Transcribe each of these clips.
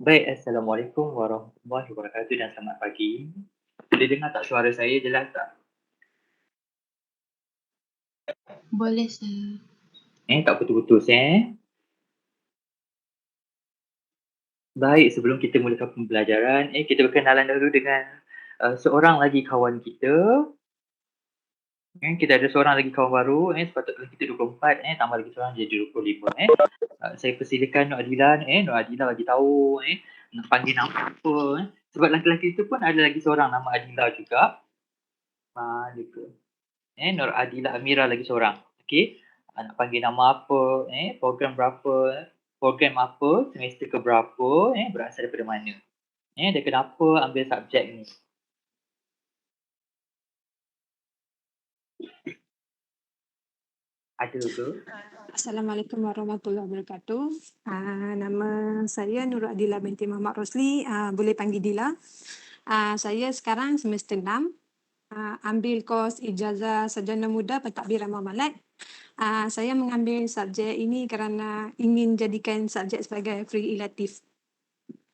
Baik, Assalamualaikum warahmatullahi wabarakatuh dan selamat pagi. Boleh dengar tak suara saya jelas tak? Boleh, Sir. Tak putus-putus Baik, sebelum kita mulakan pembelajaran, kita berkenalan dulu dengan seorang lagi kawan kita. Kita ada seorang lagi kawan baru, sepatutnya kita 24, tambah lagi seorang jadi 25 Saya persilakan Nur Adila Nur Adila bagi tahu nak panggil nama apa Sebab lelaki itu pun ada lagi seorang nama Adila juga. Dia ke. Nur Adila Amira lagi seorang. Okey. Nak panggil nama apa, program berapa, program apa, semester ke berapa, berasal daripada mana. Dan kenapa ambil subjek ni. Ada ke? Assalamualaikum warahmatullahi wabarakatuh. Nama saya Nurul Adila binti Muhammad Rosli, boleh panggil Dila. Saya sekarang semester 6, ambil kos ijazah sarjana muda pentadbiran muamalat. Saya mengambil subjek ini kerana ingin jadikan subjek sebagai free elective.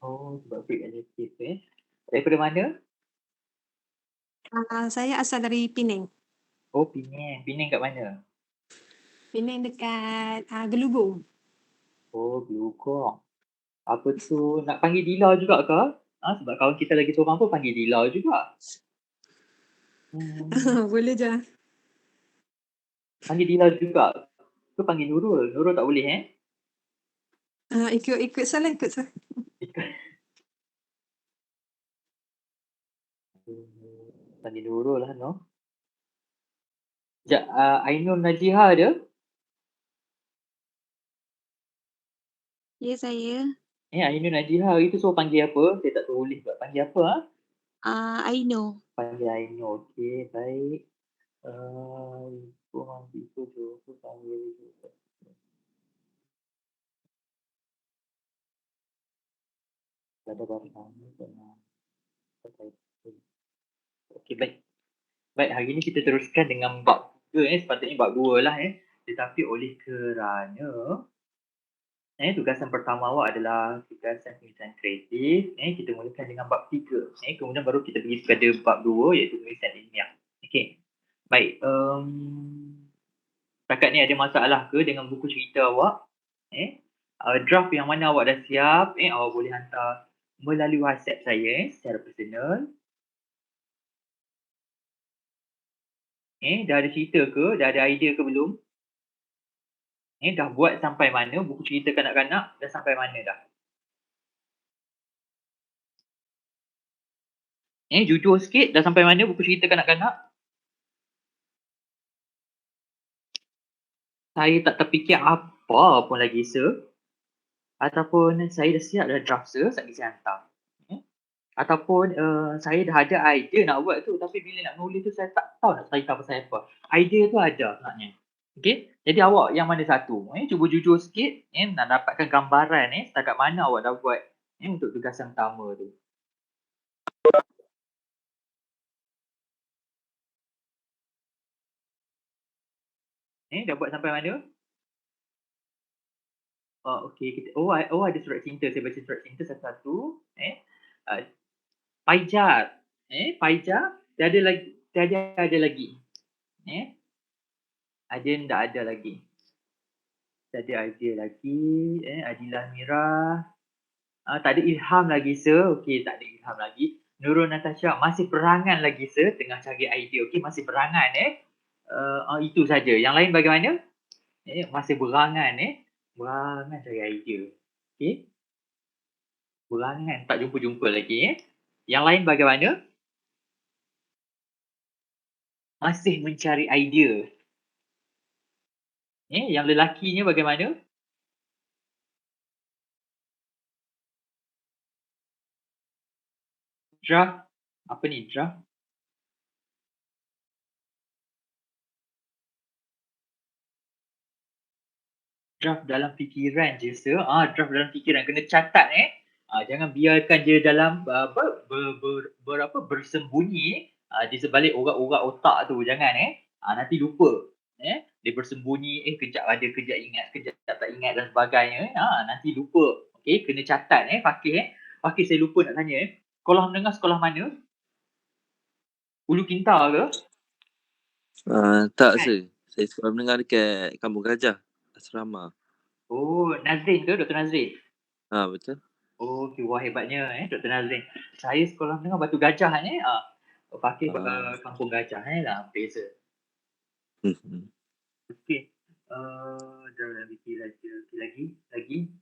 Oh, sebab free elective Daripada mana? Saya asal dari Penang. Oh, Penang. Penang kat mana? Penang dekat Gelugong. Oh, Blugong. Apa tu, nak panggil Dila juga ke? Sebab kawan kita lagi seorang pun panggil Dila juga. Boleh je. Panggil Dila juga. Tu panggil Nurul. Nurul tak boleh Ikut salah, ikut salah. Panggil Nurul lah, no? Sekejap, Ainun Najiha ada? Ya, saya. Ainun Najiha hari tu suruh panggil apa? Saya tak tulis pula. Panggil apa I know. Panggil Ainun. Okey, baik. Ibu mandi tu tu panggil juga. Ada baru kami dengan Okey, baik. Baik, hari ini kita teruskan dengan bab 3 sepatutnya bab 2 lah Tetapi oleh kerana tugasan pertama awak adalah tugasan tulisan kreatif, kita mulakan dengan bab 3. Kemudian baru kita pergi kepada bab 2 iaitu tulisan ilmiah. Okey. Baik, setakat ni ada masalah ke dengan buku cerita awak? Draft yang mana awak dah siap, awak boleh hantar melalui WhatsApp saya secara personal. Dah ada cerita ke? Dah ada idea ke belum? Dah buat sampai mana buku cerita kanak-kanak? Dah sampai mana dah? Jujur sikit, dah sampai mana buku cerita kanak-kanak? Saya tak terfikir apa pun lagi, sir. Ataupun saya dah siap dah draft, sir. Saya hantar. Ataupun saya dah ada idea nak buat tu. Tapi bila nak nulis tu, saya tak tahu nak cerita pasal apa. Idea tu ada sebenarnya. Okey? Jadi awak yang mana satu? Cuba jujur sikit. Nak dapatkan gambaran setakat mana awak dah buat untuk tugasan pertama tu. Dah buat sampai mana? Okey, kita ada surat cinta. Saya baca surat cinta satu-satu. Faizal. Faizal, tiada ada lagi. Adin tak ada lagi. Tak ada lagi. Adilah Mira. Tak ada Ilham lagi, sir. Okey, tak ada Ilham lagi. Nurul Natasha masih perangan lagi, sir. Tengah cari idea. Okey, masih perangan itu saja. Yang lain bagaimana? Masih berangan Berangan cari idea. Okey. Berangan, tak jumpa-jumpa lagi Yang lain bagaimana? Masih mencari idea. Yang lelakinya bagaimana? Draft. Apa ni draft? Draft dalam fikiran je, sir. Draft dalam fikiran. Kena catat jangan biarkan dia dalam bersembunyi di sebalik urat-urat otak tu. Jangan nanti lupa. Dia bersembunyi, kejap ada, kejap ingat, kejap tak ingat dan sebagainya. Nanti lupa. kena catat Fakir Fakir saya lupa nak tanya sekolah menengah sekolah mana? Ulu Kintar ke? Tak Kan? sir. Saya sekolah menengah dekat Kampung Gajah, Asrama. Oh, Nazrin ke? Dr. Nazrin? Betul. Oh, okay. Wah, hebatnya Dr. Nazrin. Saya sekolah menengah Batu Gajah Fakir Kampung Gajah lah, beza. Okey. Dah nak fikir lagi.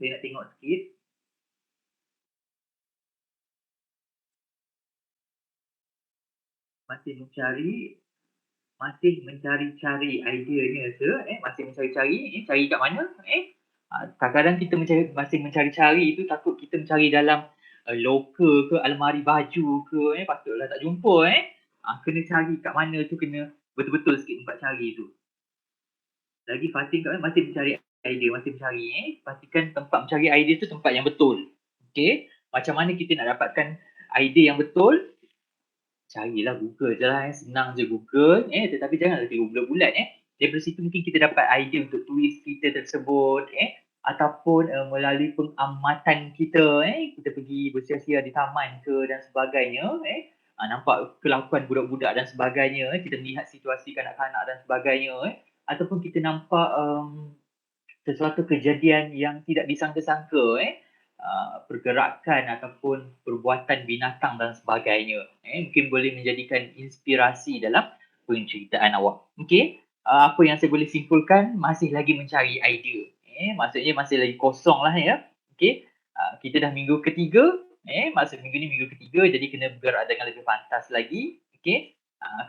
Saya nak tengok sikit. Masih mencari-cari ideanya masih mencari-cari cari kat mana kadang-kadang kita masih mencari-cari itu takut kita mencari dalam loker ke almari baju ke patutlah tak jumpa kena cari kat mana tu, kena betul-betul sikit tempat cari tu. Lagi Fatin kat mana masih mencari idea, masih mencari pastikan tempat mencari idea tu tempat yang betul. Okey, macam mana kita nak dapatkan idea yang betul? Carilah Google je lah senang je Google tetapi janganlah tengok bulat-bulat daripada situ mungkin kita dapat idea untuk tulis cerita tersebut ataupun melalui pengamatan kita kita pergi bersia-sia di taman ke dan sebagainya nampak kelakuan budak-budak dan sebagainya kita melihat situasi kanak-kanak dan sebagainya ataupun kita nampak sesuatu kejadian yang tidak disangka-sangka pergerakan ataupun perbuatan binatang dan sebagainya mungkin boleh menjadikan inspirasi dalam penceritaan awak. Okey, apa yang saya boleh simpulkan, masih lagi mencari idea maksudnya masih lagi kosong lah okey, kita dah minggu ketiga masa minggu ni minggu ketiga, jadi kena bergerak dengan lebih pantas lagi. Okey,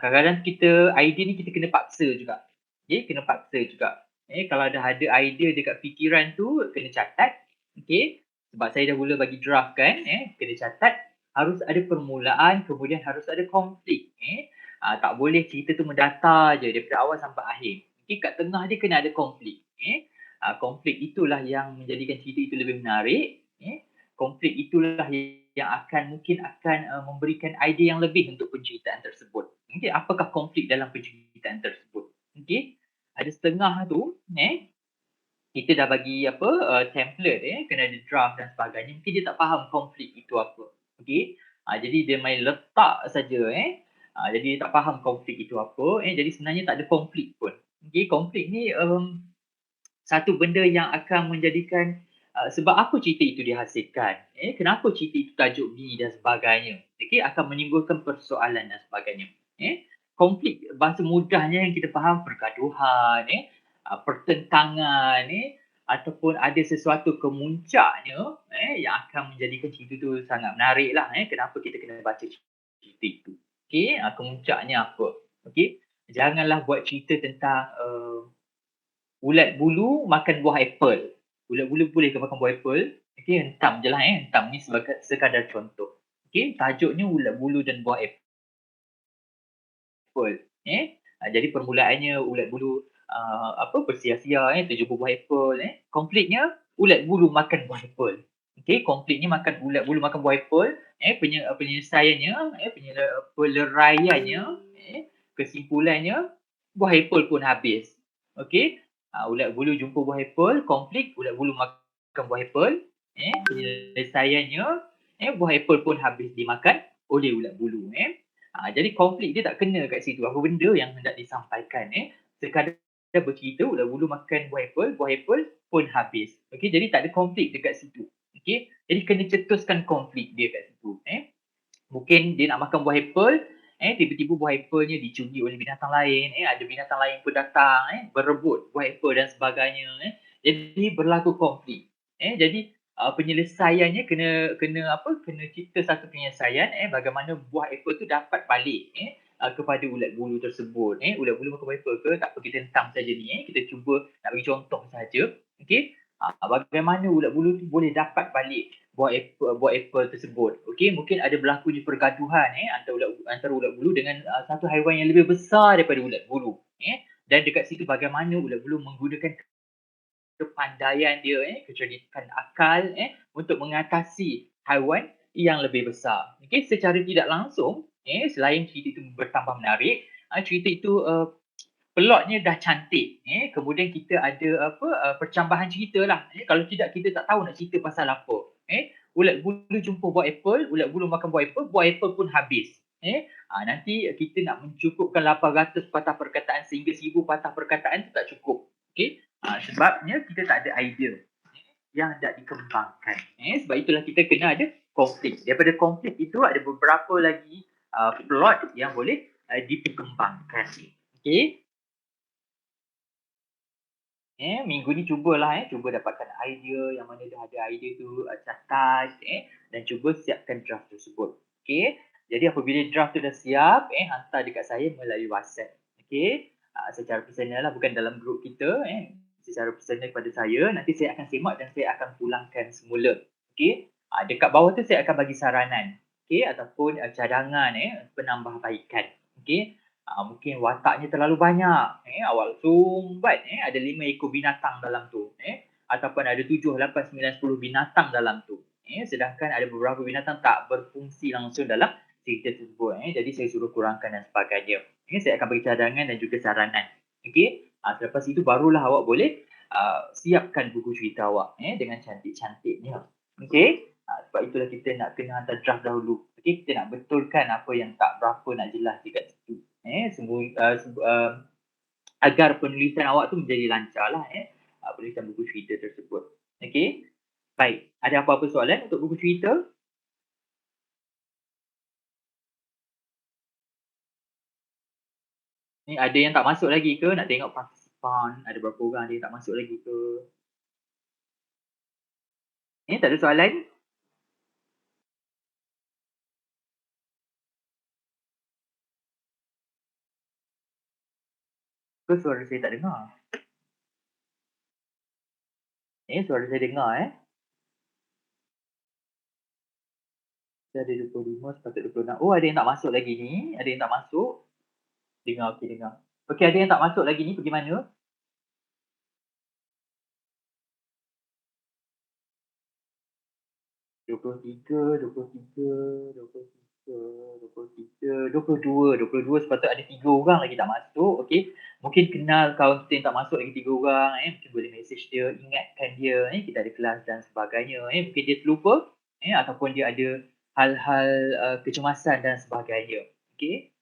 kadang-kadang kita idea ni kita kena paksa juga kena paksa juga kalau dah ada idea dekat fikiran tu kena catat. Okey, sebab saya dah mula bagi draft kan kena catat, harus ada permulaan, kemudian harus ada konflik tak boleh cerita tu mendata je daripada awal sampai akhir. Okey, kat tengah dia kena ada konflik konflik itulah yang menjadikan cerita itu lebih menarik konflik itulah yang mungkin akan memberikan idea yang lebih untuk penceritaan tersebut. Okey, apakah konflik dalam penceritaan tersebut? Okey, ada setengah tu kita dah bagi template kena ada draft dan sebagainya, mungkin dia tak faham konflik itu apa. Okey, jadi dia main letak saja jadi dia tak faham konflik itu apa jadi sebenarnya tak ada konflik pun. Okey, konflik ni satu benda yang akan menjadikan sebab apa cerita itu dihasilkan kenapa cerita itu tajuk ni dan sebagainya. Okey, akan menimbulkan persoalan dan sebagainya. Konflik bahasa mudahnya yang kita faham pergaduhan pertentangan ataupun ada sesuatu kemuncaknya yang akan menjadikan cerita tu sangat menarik lah kenapa kita kena baca cerita itu. Okey, kemuncaknya apa? Okey, janganlah buat cerita tentang ulat bulu makan buah apple. Ulat bulu boleh ke makan buah apple? Okey, hentam je lah hentam ni sebagai sekadar contoh. Okey, tajuknya ulat bulu dan buah apple jadi permulaannya ulat bulu bersia-sia terjumpa buah apple konfliknya ulat bulu makan buah apple. Okey, konfliknya ulat bulu makan buah apple penyelesaiannya peleraiannya kesimpulannya buah apple pun habis. Okey, ulat bulu jumpa buah apple, konflik ulat bulu makan buah apple penyelesaiannya buah apple pun habis dimakan oleh ulat bulu jadi konflik dia tak kena kat situ. Apa benda yang hendak disampaikan sekadar bercerita ulat bulu makan buah apple pun habis. Okey, jadi tak ada konflik dekat situ. Okey, jadi kena cetuskan konflik dia kat situ mungkin dia nak makan buah apple tiba-tiba buah apple-nya dicuri oleh binatang lain ada binatang lain pun datang berebut buah apple dan sebagainya jadi berlaku konflik jadi penyelesaiannya kena cipta satu penyelesaian bagaimana buah apple tu dapat balik kepada ulat bulu tersebut ulat bulu makan buah apple ke tak apa, kita hentam saja ni kita cuba nak bagi contoh saja. Okey, bagaimana ulat bulu tu boleh dapat balik buah apple tersebut. Okey, mungkin ada berlakunya pergaduhan antara ulat bulu dengan satu haiwan yang lebih besar daripada ulat bulu dan dekat situ bagaimana ulat bulu menggunakan kepandaian dia kecerdikan akal untuk mengatasi haiwan yang lebih besar. Okey, secara tidak langsung selain cerita itu bertambah menarik, cerita itu plotnya dah cantik kemudian kita ada percambahan cerita lah kalau tidak kita tak tahu nak cerita pasal apa. Ulat bulu jumpa buah apple, ulat bulu makan buah apple pun habis. Nanti kita nak mencukupkan 800 patah perkataan sehingga 1000 patah perkataan tu tak cukup. Sebabnya kita tak ada idea yang hendak dikembangkan. Sebab itulah kita kena ada konflik. Daripada konflik itu ada beberapa lagi plot yang boleh diperkembangkan. Okey. Minggu ni cubalah cuba dapatkan idea, yang mana dah ada idea tu catat dan cuba siapkan draft tersebut. Okey. Jadi apabila draft tu dah siap, hantar dekat saya melalui WhatsApp. Okey. Secara personal lah, bukan dalam grup kita, secara personal kepada saya, nanti saya akan semak dan saya akan pulangkan semula. Okey. Dekat bawah tu saya akan bagi saranan, okey, ataupun cadangan penambahbaikan. Okey. Mungkin wataknya terlalu banyak, awak sumbat, ada 5 ekor binatang dalam tu, ataupun ada 7, 8, 9, 10 binatang dalam tu, sedangkan ada beberapa binatang tak berfungsi langsung dalam cerita tersebut, jadi saya suruh kurangkan dan sebagainya. Saya akan bagi cadangan dan juga saranan. Okey. Selepas itu barulah awak boleh siapkan buku cerita awak dengan cantik-cantiknya. Okey. Sebab itulah kita nak kena hantar draft dahulu. Okey, kita nak betulkan apa yang tak berapa nak jelas dekat situ. Agar penulisan awak tu menjadi lancarlah penulisan buku cerita tersebut. Okey. Baik, ada apa-apa soalan untuk buku cerita? Ni ada yang tak masuk lagi ke? Nak tengok partisipan ada berapa orang, ada yang tak masuk lagi ke? Tak ada soalan? Ke suara saya tak dengar? Suara saya dengar Saya ada 25, sepatut 26. Oh, ada yang tak masuk lagi ni. Ada yang tak masuk. Dengar, okey dengar. Okey, ada yang tak masuk lagi ni, pergi mana? Dua puluh tiga, 22 sepatut ada 3 orang lagi tak masuk. Okey. Mungkin kenal kawan kita yang tak masuk lagi 3 orang, mungkin boleh message dia, ingatkan dia, kita ada kelas dan sebagainya. Mungkin dia terlupa, ataupun dia ada hal-hal kecemasan dan sebagainya. Okey.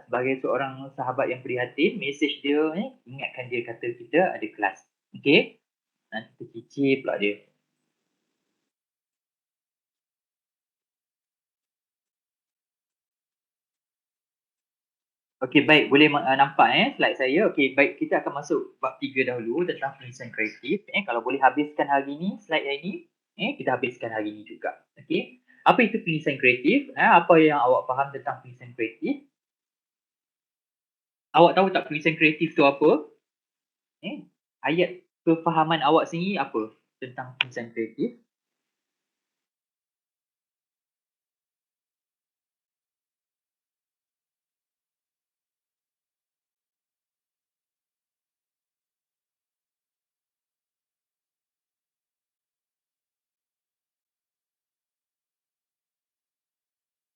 Sebagai seorang sahabat yang prihatin, message dia, ingatkan dia, kata kita ada kelas. Okey. Nanti tercicir pula dia. Okey, baik, boleh nampak slide saya. Okey, baik, kita akan masuk bab 3 dahulu tentang penulisan kreatif. Kalau boleh habiskan hari ni slide yang ini, kita habiskan hari ni juga. Okey. Apa itu penulisan kreatif? Apa yang awak faham tentang penulisan kreatif? Awak tahu tak penulisan kreatif tu apa? Ayat kefahaman awak sendiri apa tentang penulisan kreatif?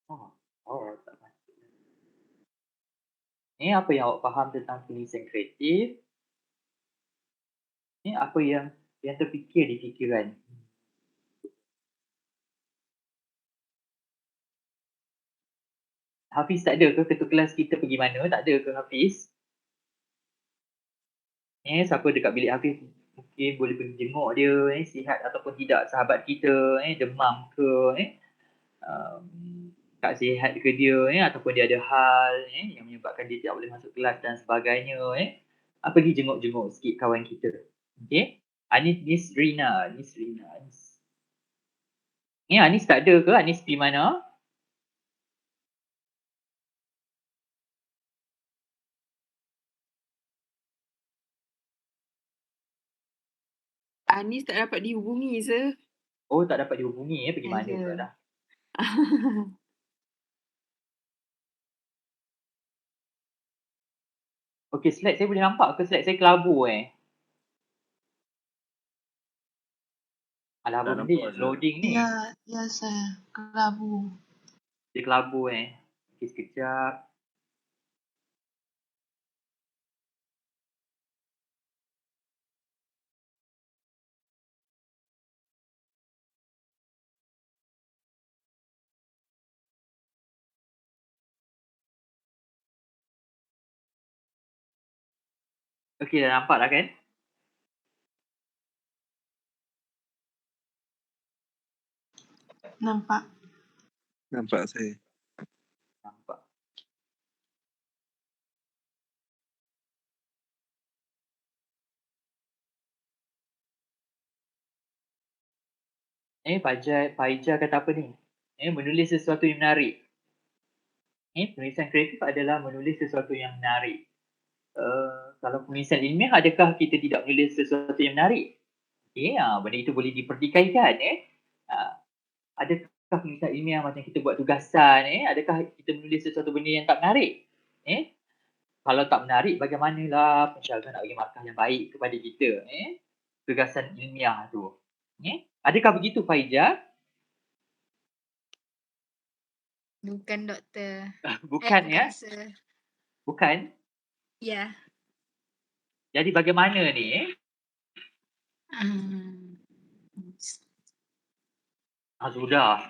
Tak masuk. Apa yang awak faham tentang penulisan kreatif? Apa yang terfikir di fikiran? Hafiz tak ada ke ketua kelas kita pergi mana? Tak ada ke Hafiz? Siapa dekat bilik Hafiz mungkin boleh pergi jenguk dia, sihat ataupun tidak sahabat kita, demam ke, tak sihat ke dia, ataupun dia ada hal yang menyebabkan dia tidak boleh masuk kelas dan sebagainya, pergi jenguk-jenguk sikit kawan kita. Okey. Anis Rina. Anis tak ada ke? Anis pergi mana? Anis tak dapat dihubungi, sir. Oh, tak dapat dihubungi, pergi mana pula dah? Okey, slide saya boleh nampak ke? Slide saya kelabu Alah, apa benda loading ni? Ya, sir. Kelabu. Dia kelabu Okey, sekejap. Okey, dah nampak dah kan? Nampak. Nampak saya. Nampak. Faizal kata apa ni? Menulis sesuatu yang menarik. Penulisan kreatif adalah menulis sesuatu yang menarik. Kalau penulisan ilmiah, adakah kita tidak menulis sesuatu yang menarik? Benda itu boleh dipertikaikan. Adakah penulisan ilmiah macam kita buat tugasan, adakah kita menulis sesuatu benda yang tak menarik? Kalau tak menarik, bagaimanalah pensyarah nak bagi markah yang baik kepada kita, tugasan ilmiah tu. Adakah begitu, Faizal? Bukan doktor. Bukan, Bukan sir. Bukan? Ya. Jadi bagaimana ni? Sudah.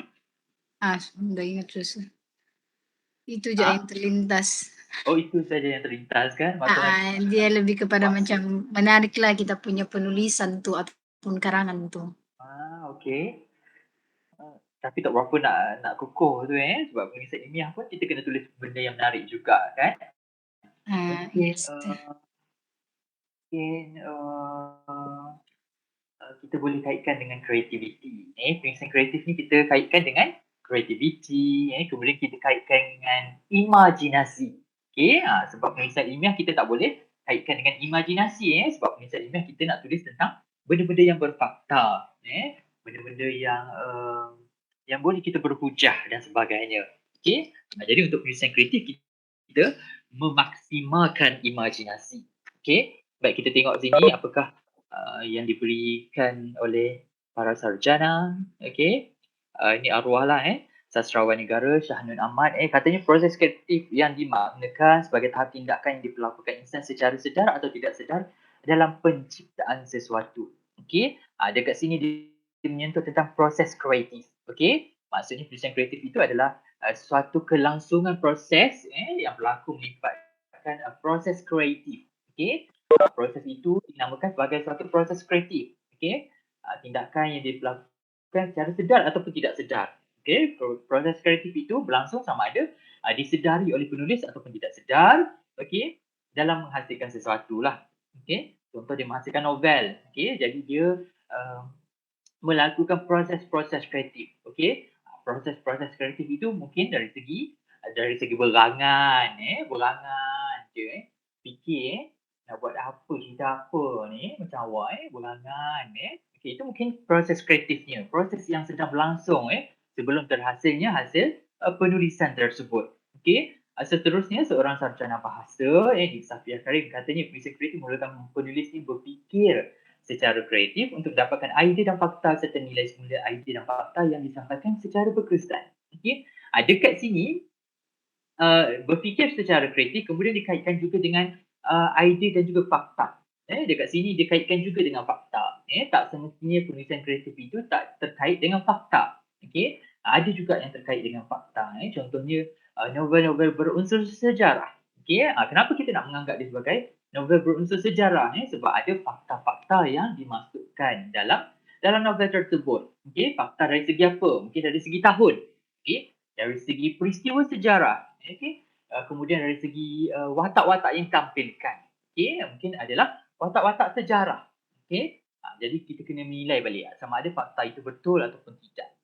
Sudah ingat terus. Itu je yang terlintas. Oh, itu saja yang terlintas kan? Dia lebih kepada macam menariklah kita punya penulisan tu ataupun karangan tu. Okey. Tapi tak berapa nak kukuh tu sebab penulisan ilmiah pun kita kena tulis benda yang menarik juga kan? Yes. Mungkin kita boleh kaitkan dengan kreativiti. Penulisan kreatif ni kita kaitkan dengan kreativiti, kemudian kita kaitkan dengan imajinasi. Sebab penulisan ilmiah kita tak boleh kaitkan dengan imajinasi sebab penulisan ilmiah kita nak tulis tentang benda-benda yang berfakta, benda-benda yang boleh kita berhujah dan sebagainya. Jadi untuk penulisan kreatif kita memaksimalkan imajinasi. Baik, kita tengok sini apakah yang diberikan oleh para sarjana. Ini arwah lah Sastrawan Negara Shah Nun Ahmad. Katanya proses kreatif yang dimaknakan sebagai tahap tindakan yang diperlakukan insan secara sedar atau tidak sedar dalam penciptaan sesuatu. Dekat sini dia menyentuh tentang proses kreatif. Maksudnya penulisan kreatif itu adalah suatu kelangsungan proses yang berlaku melibatkan proses kreatif. Proses itu dinamakan sebagai suatu proses kreatif. Tindakan yang dilakukan secara sedar ataupun tidak sedar. Proses kreatif itu berlangsung sama ada disedari oleh penulis ataupun tidak sedar, dalam menghasilkan sesuatu lah. Contoh dia menghasilkan novel. Jadi dia melakukan proses-proses kreatif. Proses-proses kreatif itu mungkin dari segi berangan, fikir nak buat apa, cerita apa ni macam awak berangan. Itu mungkin proses kreatifnya, proses yang sedang berlangsung sebelum terhasilnya hasil penulisan tersebut. Seterusnya seorang sarjana bahasa di Safia Karim katanya penulisan kreatif memerlukan penulis ni berfikir secara kreatif untuk dapatkan idea dan fakta serta nilai semula idea dan fakta yang disampaikan secara berkesan. Dekat sini berfikir secara kreatif kemudian dikaitkan juga dengan idea dan juga fakta. Dekat sini dikaitkan juga dengan fakta. Tak semestinya penulisan kreatif itu tak terkait dengan fakta. Ada juga yang terkait dengan fakta. Contohnya novel-novel berunsur sejarah. Kenapa kita nak menganggap dia sebagai novel berunsur sejarah? Sebab ada fakta-fakta yang dimasukkan dalam novel tersebut. Fakta dari segi apa? Mungkin dari segi tahun. Dari segi peristiwa sejarah. Kemudian dari segi watak-watak yang ditampilkan. Mungkin adalah watak-watak sejarah. Jadi kita kena menilai balik sama ada fakta itu betul ataupun tidak.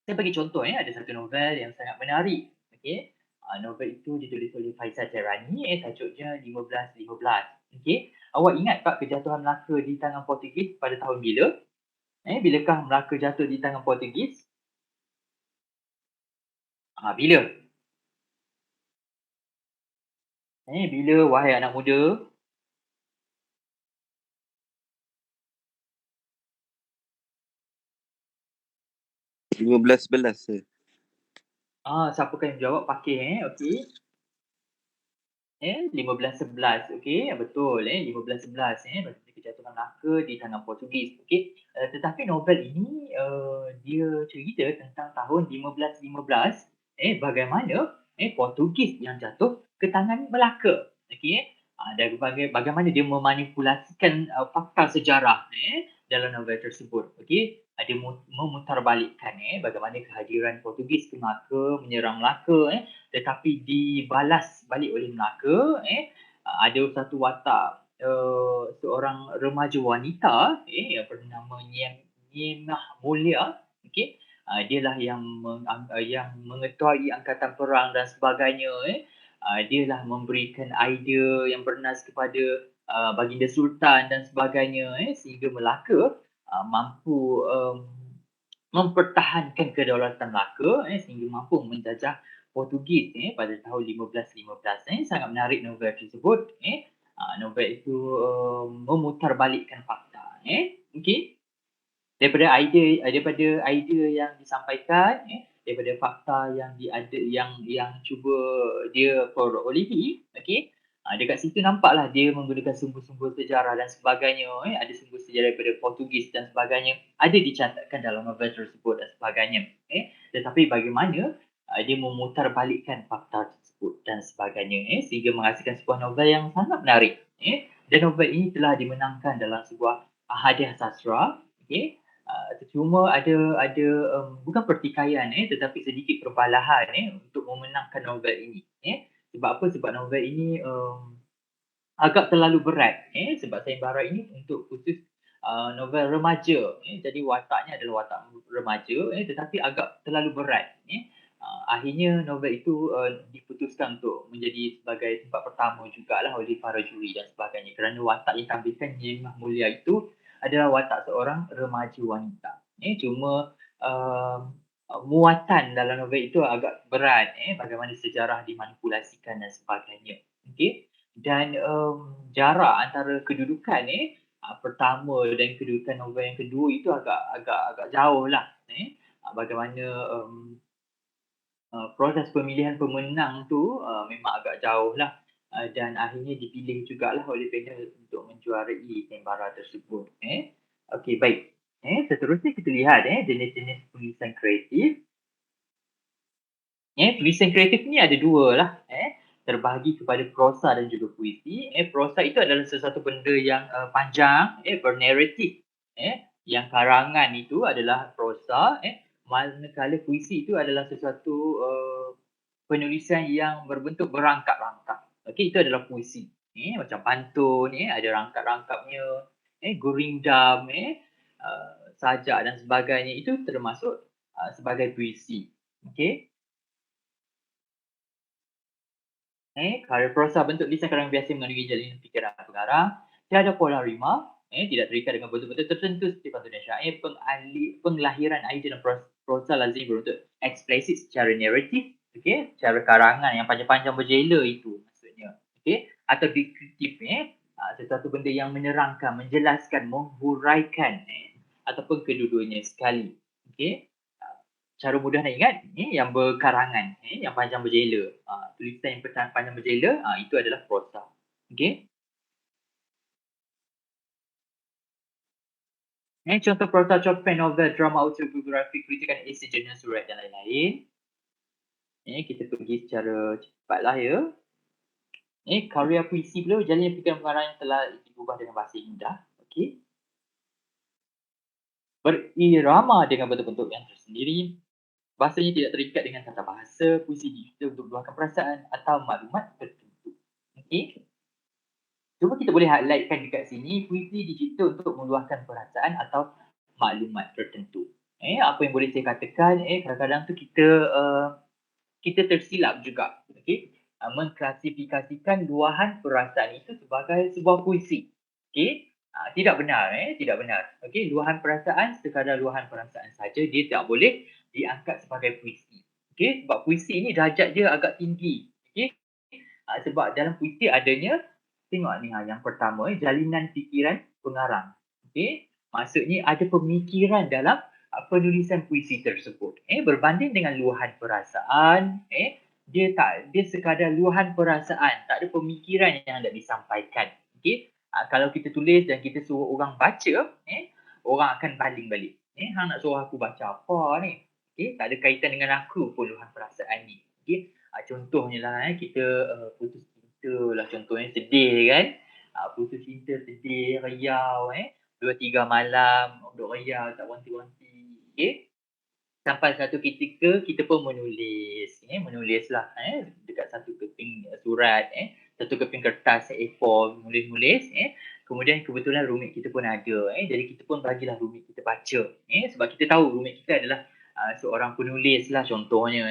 Saya bagi contoh ada satu novel yang sangat menarik. Novel itu ditulis oleh Faizal Terani, tajuknya 1515. Awak ingat tak kejatuhan Melaka di tangan Portugis pada tahun bila? Bilakah Melaka jatuh di tangan Portugis? Bila? Bila wahai anak muda? (15-11) Siapakah yang jawab pakir okey. 1511 betul 1511 berarti kejatuhan Melaka di tangan Portugis. Tetapi novel ini dia cerita tentang tahun 1515 bagaimana Portugis yang jatuh ke tangan Melaka. Dan bagaimana dia memanipulasikan fakta sejarah dalam novel tersebut. Okey, dia memutarbalikkan bagaimana kehadiran Portugis ke Melaka, menyerang Melaka tetapi dibalas balik oleh Melaka. Ada satu watak seorang remaja wanita yang bernama Nyemah Mulia. Okey, dialah yang mengetuai angkatan perang dan sebagainya. Dialah memberikan idea yang bernas kepada Baginda Sultan dan sebagainya sehingga Melaka mampu mempertahankan kedaulatan Melaka sehingga mampu menjajah Portugis pada tahun 1515. Sangat menarik novel tersebut. Novel itu memutarbalikkan fakta. Okey. Daripada idea yang disampaikan, daripada fakta yang cuba dia perolehi, okey. Dekat situ nampaklah dia menggunakan sumber-sumber sejarah dan sebagainya, ada sumber sejarah daripada Portugis dan sebagainya, ada dicatatkan dalam novel tersebut dan sebagainya. Tetapi bagaimana dia memutarbalikkan fakta tersebut dan sebagainya, sehingga menghasilkan sebuah novel yang sangat menarik. Dan novel ini telah dimenangkan dalam sebuah hadiah sastra. Okey. Cuma ada bukan pertikaian tetapi sedikit perbalahan untuk memenangkan novel ini. Sebab apa? Sebab novel ini agak terlalu berat sebab sayembara ini untuk khusus novel remaja. Jadi wataknya adalah watak remaja tetapi agak terlalu berat. Akhirnya novel itu diputuskan untuk menjadi sebagai tempat pertama jugalah oleh para juri dan sebagainya, kerana watak yang tampilkan Nyemah Mulia itu adalah watak seorang remaja wanita. Cuma muatan dalam novel itu agak berat bagaimana sejarah dimanipulasikan dan sebagainya. Okey. Dan jarak antara kedudukan pertama dan kedudukan novel yang kedua itu agak jauh lah. Bagaimana proses pemilihan pemenang tu memang agak jauh lah. Dan akhirnya dipilih jugalah oleh panel untuk menjuarai sayembara tersebut. Okey, baik. Seterusnya kita lihat jenis-jenis tulisan kreatif. Tulisan kreatif ni ada dua lah. Terbahagi kepada prosa dan juga puisi. Prosa itu adalah sesuatu benda yang panjang, bernaratif. Yang karangan itu adalah prosa. Manakala puisi itu adalah sesuatu penulisan yang berbentuk berangkap-rangkap. Okey, itu adalah puisi. Macam pantun, ada rangkap-rangkapnya. Gurindam, sajak dan sebagainya itu termasuk sebagai puisi. Okey. Karya prosa bentuk lisan karangan biasa mengandungi jalinan fikiran pengarang. Tiada pola rima. Tidak terikat dengan bentuk-bentuk tertentu seperti pantun dan syair. Penglahiran idea dan prosa lazim berbentuk eksplisit secara naratif. Okey, cara karangan yang panjang-panjang berjela itu maksudnya. Okey, atau deskriptif sesuatu benda yang menerangkan, menjelaskan, menghuraikan ataupun kedua-duanya sekali. Okey. Cara mudah nak ingat yang berkarangan, yang panjang berjela. Tulisan yang panjang berjela itu adalah prosa. Okey. Contoh prosa, cerpen, novel, drama, autobiografi, kritikan esei, jurnal, surat dan lain-lain. Kita pergi secara cepatlah ya. Karya puisi pula, jalinan fikiran pengarang yang telah diubah dengan bahasa indah. Okey. Berirama dengan bentuk-bentuk yang tersendiri. Bahasanya tidak terikat dengan tata bahasa. Puisi dicipta untuk meluahkan perasaan atau maklumat tertentu. Okey. Cuma kita boleh highlightkan dekat sini, puisi dicipta untuk meluahkan perasaan atau maklumat tertentu. Apa yang boleh saya katakan, kadang-kadang tu kita tersilap juga. Okey. Mengklasifikasikan luahan perasaan itu sebagai sebuah puisi. Okey. Tidak benar. Tidak benar. Okey. Luahan perasaan sekadar luahan perasaan saja, dia tak boleh diangkat sebagai puisi. Okey. Sebab puisi ni darjat dia agak tinggi. Okey. Sebab dalam puisi adanya, tengok ni yang pertama, jalinan fikiran pengarang. Okey. Maksudnya ada pemikiran dalam penulisan puisi tersebut. Berbanding dengan luahan perasaan, dia sekadar luahan perasaan, tak ada pemikiran yang hendak disampaikan. Okey. Kalau kita tulis dan kita suruh orang baca, orang akan baling balik. Hang nak suruh aku baca apa ni? Okey, tak ada kaitan dengan aku pun luahan perasaan ni. Okey. Contohnya lah kita putus cinta cinta lah, contohnya sedih kan. Putus cinta sedih, riau 2-3 malam duk riau tak berhenti-berhenti. Okey. Sampai satu ketika kita pun menulislah dekat satu keping surat satu keping kertas A4 menulis kemudian kebetulan roommate kita pun ada jadi kita pun bagilah roommate kita baca sebab kita tahu roommate kita adalah seorang penulis lah contohnya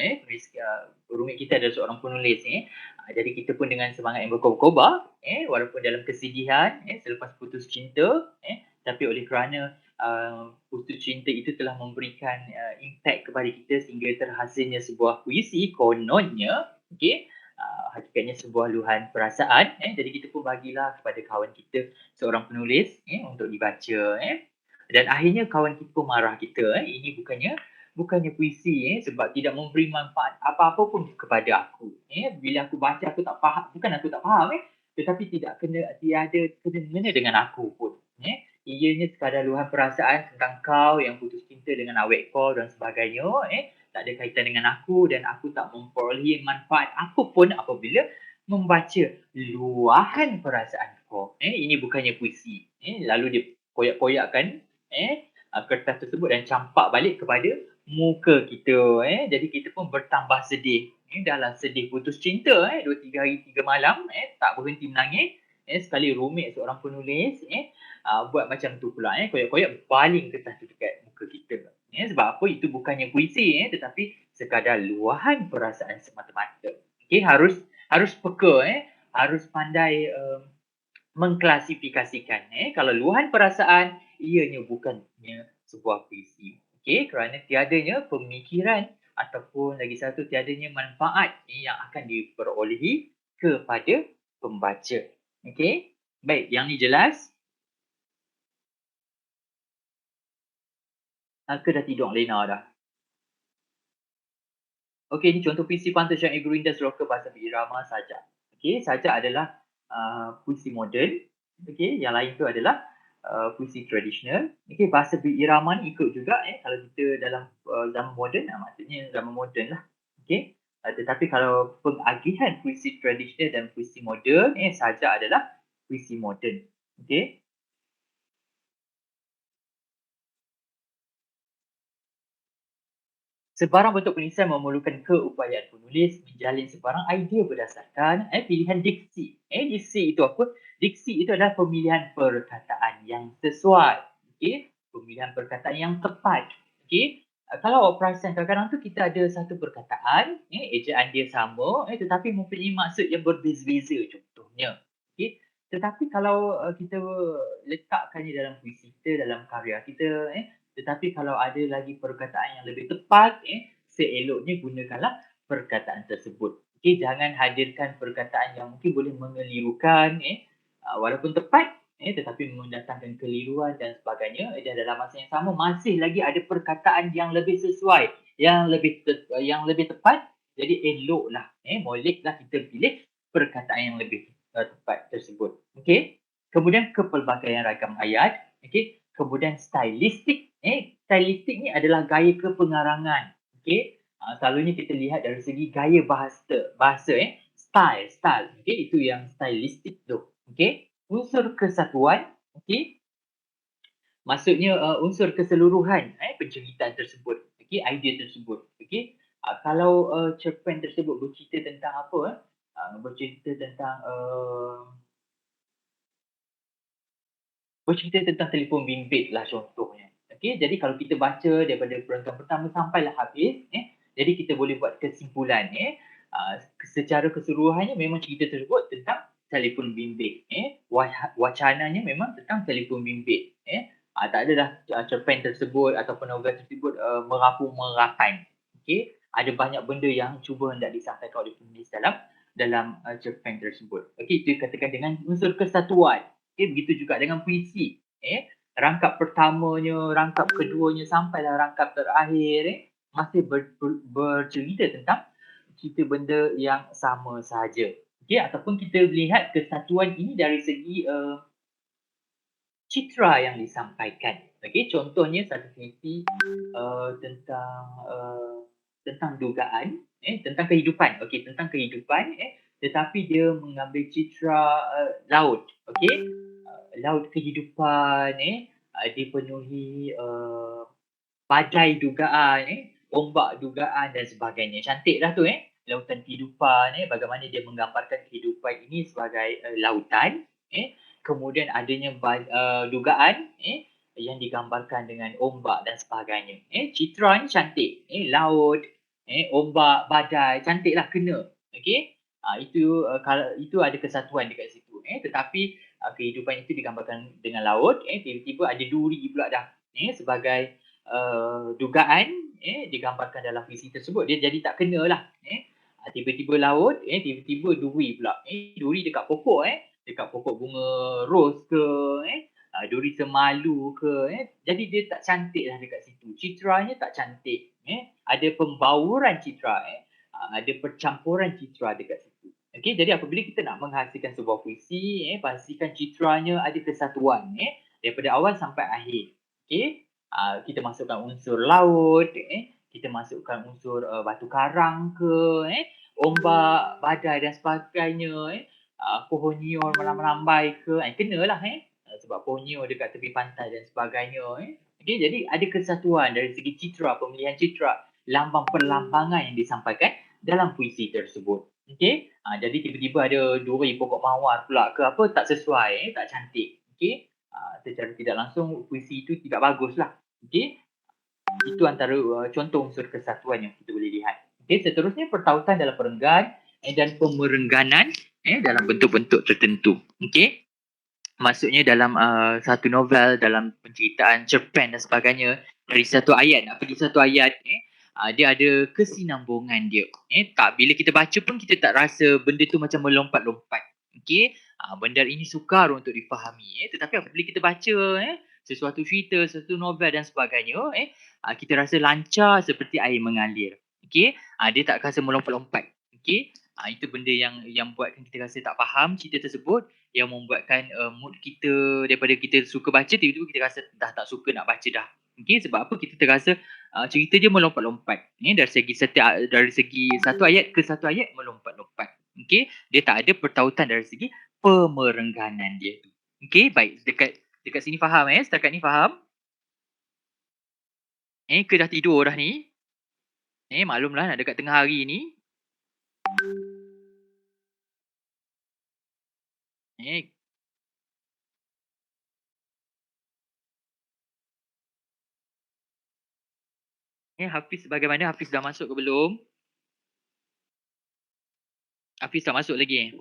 roommate kita adalah seorang penulis jadi kita pun dengan semangat yang berkobar-kobar walaupun dalam kesedihan selepas putus cinta tapi oleh kerana putus cinta itu telah memberikan impact kepada kita sehingga terhasilnya sebuah puisi kononnya hakikatnya sebuah luahan perasaan jadi kita pun bagilah kepada kawan kita seorang penulis untuk dibaca dan akhirnya kawan kita pun marah kita ini bukannya puisi sebab tidak memberi manfaat apa-apa pun kepada aku bila aku baca aku tak faham, bukan aku tak faham tetapi tiada kena-mengena dengan aku pun ianya sekadar luahan perasaan tentang kau yang putus cinta dengan awek kau dan sebagainya tak ada kaitan dengan aku dan aku tak memperolehi manfaat apa pun apabila membaca luahan perasaan kau ini bukannya puisi lalu dia koyak-koyakkan kertas tersebut dan campak balik kepada muka kita jadi kita pun bertambah sedih dahlah sedih putus cinta 2-3 hari 3 malam tak berhenti menangis sekali roommate seorang penulis buat macam tu pula koyak-koyak baling kertas tu dekat muka kita sebab apa itu bukannya puisi tetapi sekadar luahan perasaan semata-mata harus peka harus pandai mengklasifikasikan kalau luahan perasaan ianya bukannya sebuah puisi kerana tiadanya pemikiran ataupun lagi satu tiadanya manfaat yang akan diperolehi kepada pembaca. Baik, yang ni jelas? Ke dah tidur Lena dah? Okey, ni contoh puisi Pantai Syair Gurindam Seroka bahasa Irama Sajak. Sajak adalah puisi moden. Yang lain tu adalah puisi tradisional. Bahasa Irama ni ikut juga kalau kita dalam zaman moden, maksudnya zaman moden lah. Tetapi kalau pengagihan puisi tradisional dan puisi moden, Sajak adalah puisi moden. Sebarang bentuk penulisan memerlukan keupayaan penulis menjalin sebarang idea berdasarkan pilihan diksi. Diksi itu apa? Diksi itu adalah pemilihan perkataan yang sesuai. Pemilihan perkataan yang tepat. Kalau perasan kadang-kadang tu kita ada satu perkataan, ejaan dia sama tetapi mempunyai maksud yang berbeza-beza contohnya. Tetapi kalau kita letakkannya dalam puisi kita, dalam karya kita, tetapi kalau ada lagi perkataan yang lebih tepat, seeloknya gunakanlah perkataan tersebut. Jangan hadirkan perkataan yang mungkin boleh mengelirukan, walaupun tepat, tetapi mendatangkan keliruan dan sebagainya. Dan dalam masa yang sama masih lagi ada perkataan yang lebih sesuai, yang lebih tepat. Jadi eloklah, moleklah kita pilih perkataan yang lebih tepat tersebut. Kemudian kepelbagaian ragam ayat. Kemudian stylistik. Stylistik ni adalah gaya kepengarangan. Selalunya kita lihat dari segi gaya bahasa style. Itu yang stylistik tu. Unsur kesatuan. Maksudnya unsur keseluruhan penceritaan tersebut. Idea tersebut. Kalau cerpen tersebut bercerita tentang apa? Bercerita tentang telefon bimbit lah contohnya. Jadi kalau kita baca daripada perenggan pertama sampailah habis, jadi kita boleh buat kesimpulan. Secara keseluruhannya memang cerita tersebut tentang telefon bimbit. Wacananya memang tentang telefon bimbit. Tak adalah cerpen tersebut ataupun novel tersebut merapu-merapan. Ada banyak benda yang cuba hendak disampaikan oleh penulis dalam cerpen tersebut. Itu dikatakan dengan unsur kesatuan. Begitu juga dengan puisi. Rangkap pertamanya, rangkap keduanya sampailah rangkap terakhir masih bercerita tentang cerita benda yang sama sahaja. Ataupun kita lihat kesatuan ini dari segi citra yang disampaikan. Contohnya satu puisi tentang dugaan, tentang kehidupan. Tentang kehidupan, tetapi dia mengambil citra laut, okey. Laut kehidupan, dipenuhi badai dugaan, ombak dugaan dan sebagainya. Cantik dah tu lautan kehidupan, bagaimana dia menggambarkan kehidupan ini sebagai lautan, kemudian adanya dugaan, yang digambarkan dengan ombak dan sebagainya. Citra ni cantik, laut, ombak, badai, cantiklah kena. Okey. Kalau itu ada kesatuan dekat situ. Tetapi kehidupan itu digambarkan dengan laut, tiba-tiba ada duri pula dah, sebagai dugaan digambarkan dalam puisi tersebut. Dia jadi tak kena lah. Tiba-tiba laut, tiba-tiba duri pula. Duri dekat pokok, dekat pokok bunga ros ke, duri semalu ke, jadi dia tak cantik lah dekat situ. Citranya tak cantik. Ada pembauran citra, ada percampuran citra dekat situ. Okey, jadi apabila kita nak menghasilkan sebuah puisi, pastikan citranya ada kesatuan, daripada awal sampai akhir. Okey, kita masukkan unsur laut, kita masukkan unsur batu karang ke, ombak, badai dan sebagainya, pohon nyior melambai ke, kenalah sebab pohon nyior dekat tepi pantai dan sebagainya. Okey, jadi ada kesatuan dari segi citra, pemilihan citra, lambang perlambangan yang disampaikan dalam puisi tersebut. Okey, jadi tiba-tiba ada duri pokok mawar pula ke apa, tak sesuai, tak cantik. Okey, secara tidak langsung puisi itu tidak baguslah. Okey, itu antara contoh unsur kesatuan yang kita boleh lihat. Okey, seterusnya pertautan dalam perenggan dan pemerengganan dalam bentuk-bentuk tertentu. Okey, maksudnya dalam satu novel, dalam penceritaan cerpen dan sebagainya, dari satu ayat nak pergi satu ayat, dia ada kesinambungan dia. Tak, bila kita baca pun kita tak rasa benda tu macam melompat-lompat. Okey, benda ini sukar untuk difahami. Tetapi apabila kita baca sesuatu cerita, sesuatu novel dan sebagainya, kita rasa lancar seperti air mengalir. Okey, dia tak rasa melompat-lompat. Okey, itu benda yang buatkan kita rasa tak faham cerita tersebut, yang membuatkan mood kita daripada kita suka baca, tiba-tiba kita rasa dah tak suka nak baca dah. Okey, sebab apa? Kita terasa cerita dia melompat-lompat. Dari segi satu ayat ke satu ayat melompat-lompat. Okey, dia tak ada pertautan dari segi pemerengganan dia tu. Okey, baik, dekat sini faham setakat ni faham? Ke dah tidur dah ni? Maklumlah nak dekat tengah hari ni. Hafiz bagaimana? Hafiz dah masuk ke belum? Hafiz tak masuk lagi.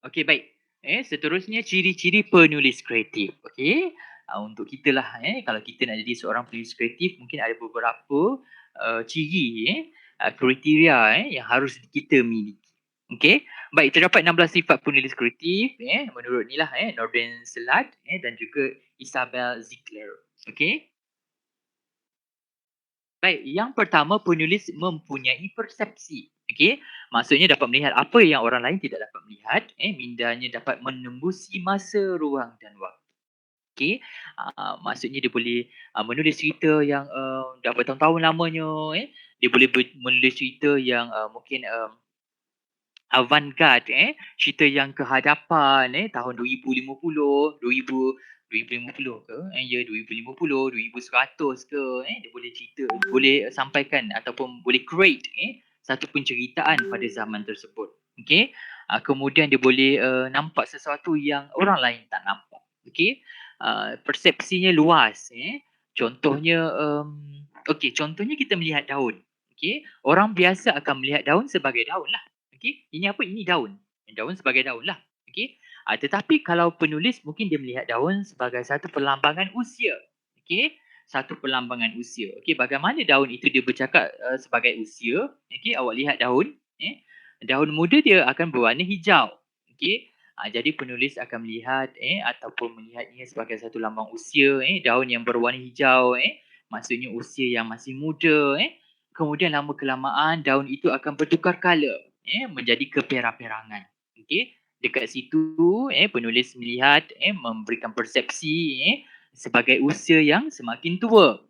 Okey, baik. Seterusnya ciri-ciri penulis kreatif. Okey, untuk kita lah, kalau kita nak jadi seorang penulis kreatif, mungkin ada beberapa ciri, kriteria yang harus kita miliki. Okey, baik, terdapat 16 sifat penulis kreatif menurut ni lah, Norden Selat dan juga Isabel Ziegler. Okey. Baik, yang pertama, penulis mempunyai persepsi. Okey, maksudnya dapat melihat apa yang orang lain tidak dapat melihat. Mindanya dapat menembusi masa, ruang dan waktu. Okey, maksudnya dia boleh menulis cerita yang dah bertahun-tahun lamanya. Dia boleh menulis cerita yang mungkin avant-garde, cerita yang kehadapan tahun 2050 ke, ya 2050, 2100 ke, dia boleh cerita, boleh sampaikan ataupun boleh create satu penceritaan pada zaman tersebut. Okey, kemudian dia boleh nampak sesuatu yang orang lain tak nampak. Okey, persepsinya luas. Contohnya contohnya kita melihat daun. Okey, orang biasa akan melihat daun sebagai daun lah. Okey, ini apa? Ini daun. Daun sebagai daun lah. Okey, tetapi kalau penulis mungkin dia melihat daun sebagai satu perlambangan usia. Okey, satu perlambangan usia. Okey, bagaimana daun itu dia bercakap sebagai usia? Okey, awak lihat daun, daun muda dia akan berwarna hijau. Okey, jadi penulis akan melihat ataupun melihatnya sebagai satu lambang usia, daun yang berwarna hijau, maksudnya usia yang masih muda. Kemudian lama kelamaan daun itu akan bertukar color, menjadi kepera-perangan. Okey, dekat situ penulis melihat, memberikan persepsi sebagai usia yang semakin tua.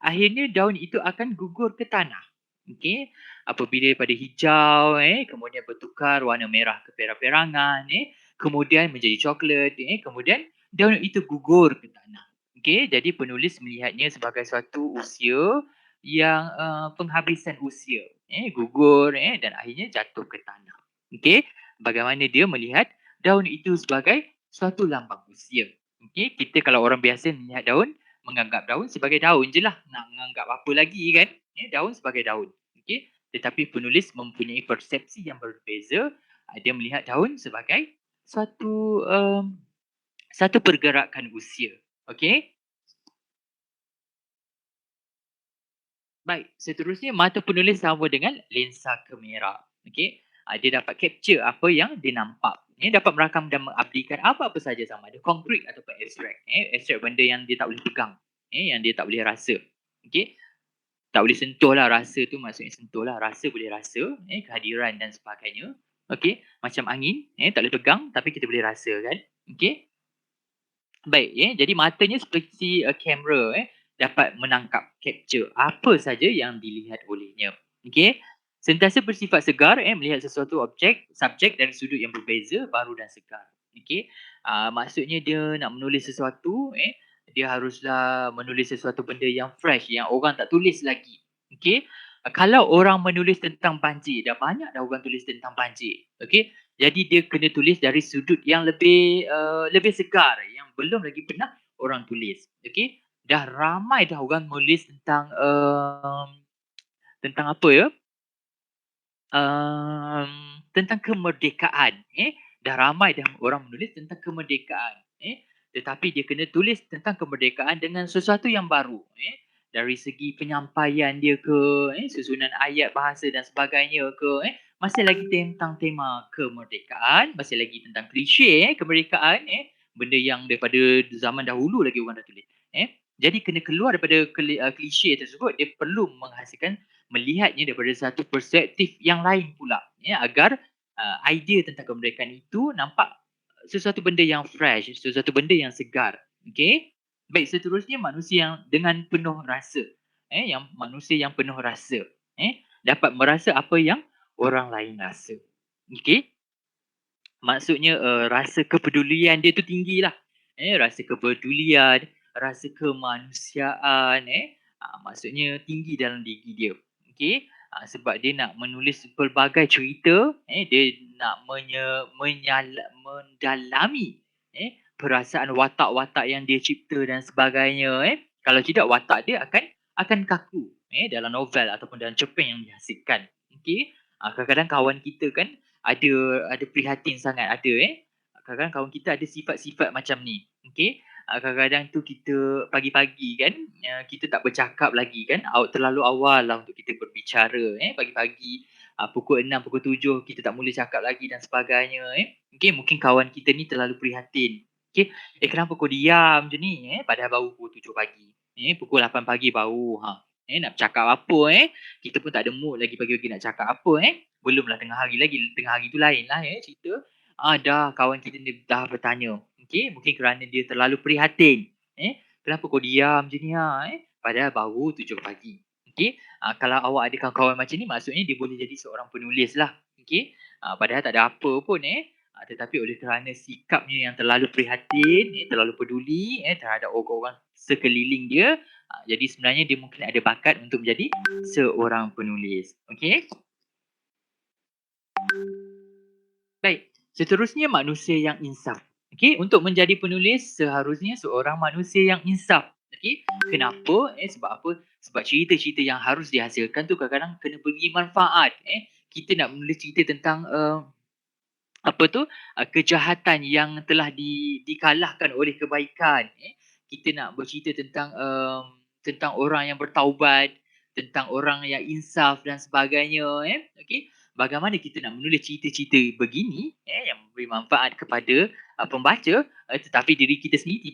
Akhirnya daun itu akan gugur ke tanah. Okey, apabila pada hijau kemudian bertukar warna merah keperang-perangan kemudian menjadi coklat kemudian daun itu gugur ke tanah. Okey, jadi penulis melihatnya sebagai suatu usia yang penghabisan usia gugur dan akhirnya jatuh ke tanah. Okey, bagaimana dia melihat daun itu sebagai suatu lambang usia. Okey, kita kalau orang biasa melihat daun, menganggap daun sebagai daun je lah. Nak menganggap apa lagi kan? Daun sebagai daun. Okey, tetapi penulis mempunyai persepsi yang berbeza. Dia melihat daun sebagai suatu satu pergerakan usia. Okey. Baik, seterusnya mata penulis sama dengan lensa kamera. Okey. Dia dapat capture apa yang dia nampak. Dapat merakam dan mengabdikan apa-apa saja, sama ada konkret ataupun abstrak. Abstrak benda yang dia tak boleh pegang. Yang dia tak boleh rasa. Okey. Tak boleh sentuh lah, rasa tu maksudnya sentuh lah. Rasa boleh rasa, kehadiran dan sebagainya. Okey. Macam angin, tak boleh pegang tapi kita boleh rasa kan. Okey. Baik, jadi matanya seperti kamera dapat menangkap, capture apa saja yang dilihat olehnya. Okey. Sentiasa bersifat segar melihat sesuatu subjek dari sudut yang berbeza, baru dan segar. Okey. Maksudnya dia nak menulis sesuatu dia haruslah menulis sesuatu benda yang fresh, yang orang tak tulis lagi. Okey. Kalau orang menulis tentang banjir, dah banyak dah orang tulis tentang banjir. Okey. Jadi dia kena tulis dari sudut yang lebih segar, yang belum lagi pernah orang tulis. Okey. Dah ramai dah orang menulis tentang apa ya? Tentang kemerdekaan. Dah ramai dah orang menulis tentang kemerdekaan. Tetapi dia kena tulis tentang kemerdekaan dengan sesuatu yang baru. Dari segi penyampaian dia ke, susunan ayat, bahasa dan sebagainya ke, masih lagi tentang tema kemerdekaan, masih lagi tentang klise kemerdekaan, benda yang daripada zaman dahulu lagi orang dah tulis. Jadi kena keluar daripada klise tersebut, dia perlu menghasilkan, melihatnya daripada satu perspektif yang lain pula, agar idea tentang kemerdekaan itu nampak sesuatu benda yang fresh, sesuatu benda yang segar. Okey. Baik, seterusnya manusia yang dengan penuh rasa. Manusia yang penuh rasa. Dapat merasa apa yang orang lain rasa. Okey. Maksudnya rasa kepedulian dia tu tinggilah. Rasa kepedulian, rasa kemanusiaan maksudnya tinggi dalam diri dia. Okey. Sebab dia nak menulis pelbagai cerita, dia nak mendalami perasaan watak-watak yang dia cipta dan sebagainya. Kalau tidak, watak dia akan kaku dalam novel ataupun dalam cerpen yang dihasilkan. Okey. Kadang-kadang kawan kita kan ada prihatin sangat, ada kadang-kadang kawan kita ada sifat-sifat macam ni. Okey. Kadang-kadang tu kita pagi-pagi kan, kita tak bercakap lagi kan, terlalu awal lah untuk kita berbicara pagi-pagi, pukul 6, pukul 7 kita tak mula cakap lagi dan sebagainya Okey, mungkin kawan kita ni terlalu prihatin. Okey, kenapa kau diam je ni padahal baru pukul 7 pagi. Pukul 8 pagi baru nak bercakap apa kita pun tak ada mood lagi pagi-pagi nak cakap apa Belumlah tengah hari lagi, tengah hari tu lain lah cerita. Dah kawan kita ni dah bertanya. Okey, mungkin kerana dia terlalu prihatin. Kenapa kau diam je ni padahal baru 7 pagi. Okey, kalau awak ada kawan-kawan macam ni, maksudnya dia boleh jadi seorang penulis lah. Okey, padahal tak ada apa pun tetapi oleh kerana sikapnya yang terlalu prihatin, terlalu peduli terhadap orang-orang sekeliling dia, jadi sebenarnya dia mungkin ada bakat untuk menjadi seorang penulis. Okey. Baik, seterusnya manusia yang insaf. Okey, untuk menjadi penulis seharusnya seorang manusia yang insaf. Okey, kenapa? Sebab apa? Sebab cerita-cerita yang harus dihasilkan tu kadang-kadang kena beri manfaat. Kita nak menulis cerita tentang kejahatan yang telah dikalahkan oleh kebaikan. Kita nak bercerita tentang orang yang bertaubat, tentang orang yang insaf dan sebagainya okey. Bagaimana kita nak menulis cerita-cerita begini yang memberi manfaat kepada pembaca tetapi diri kita sendiri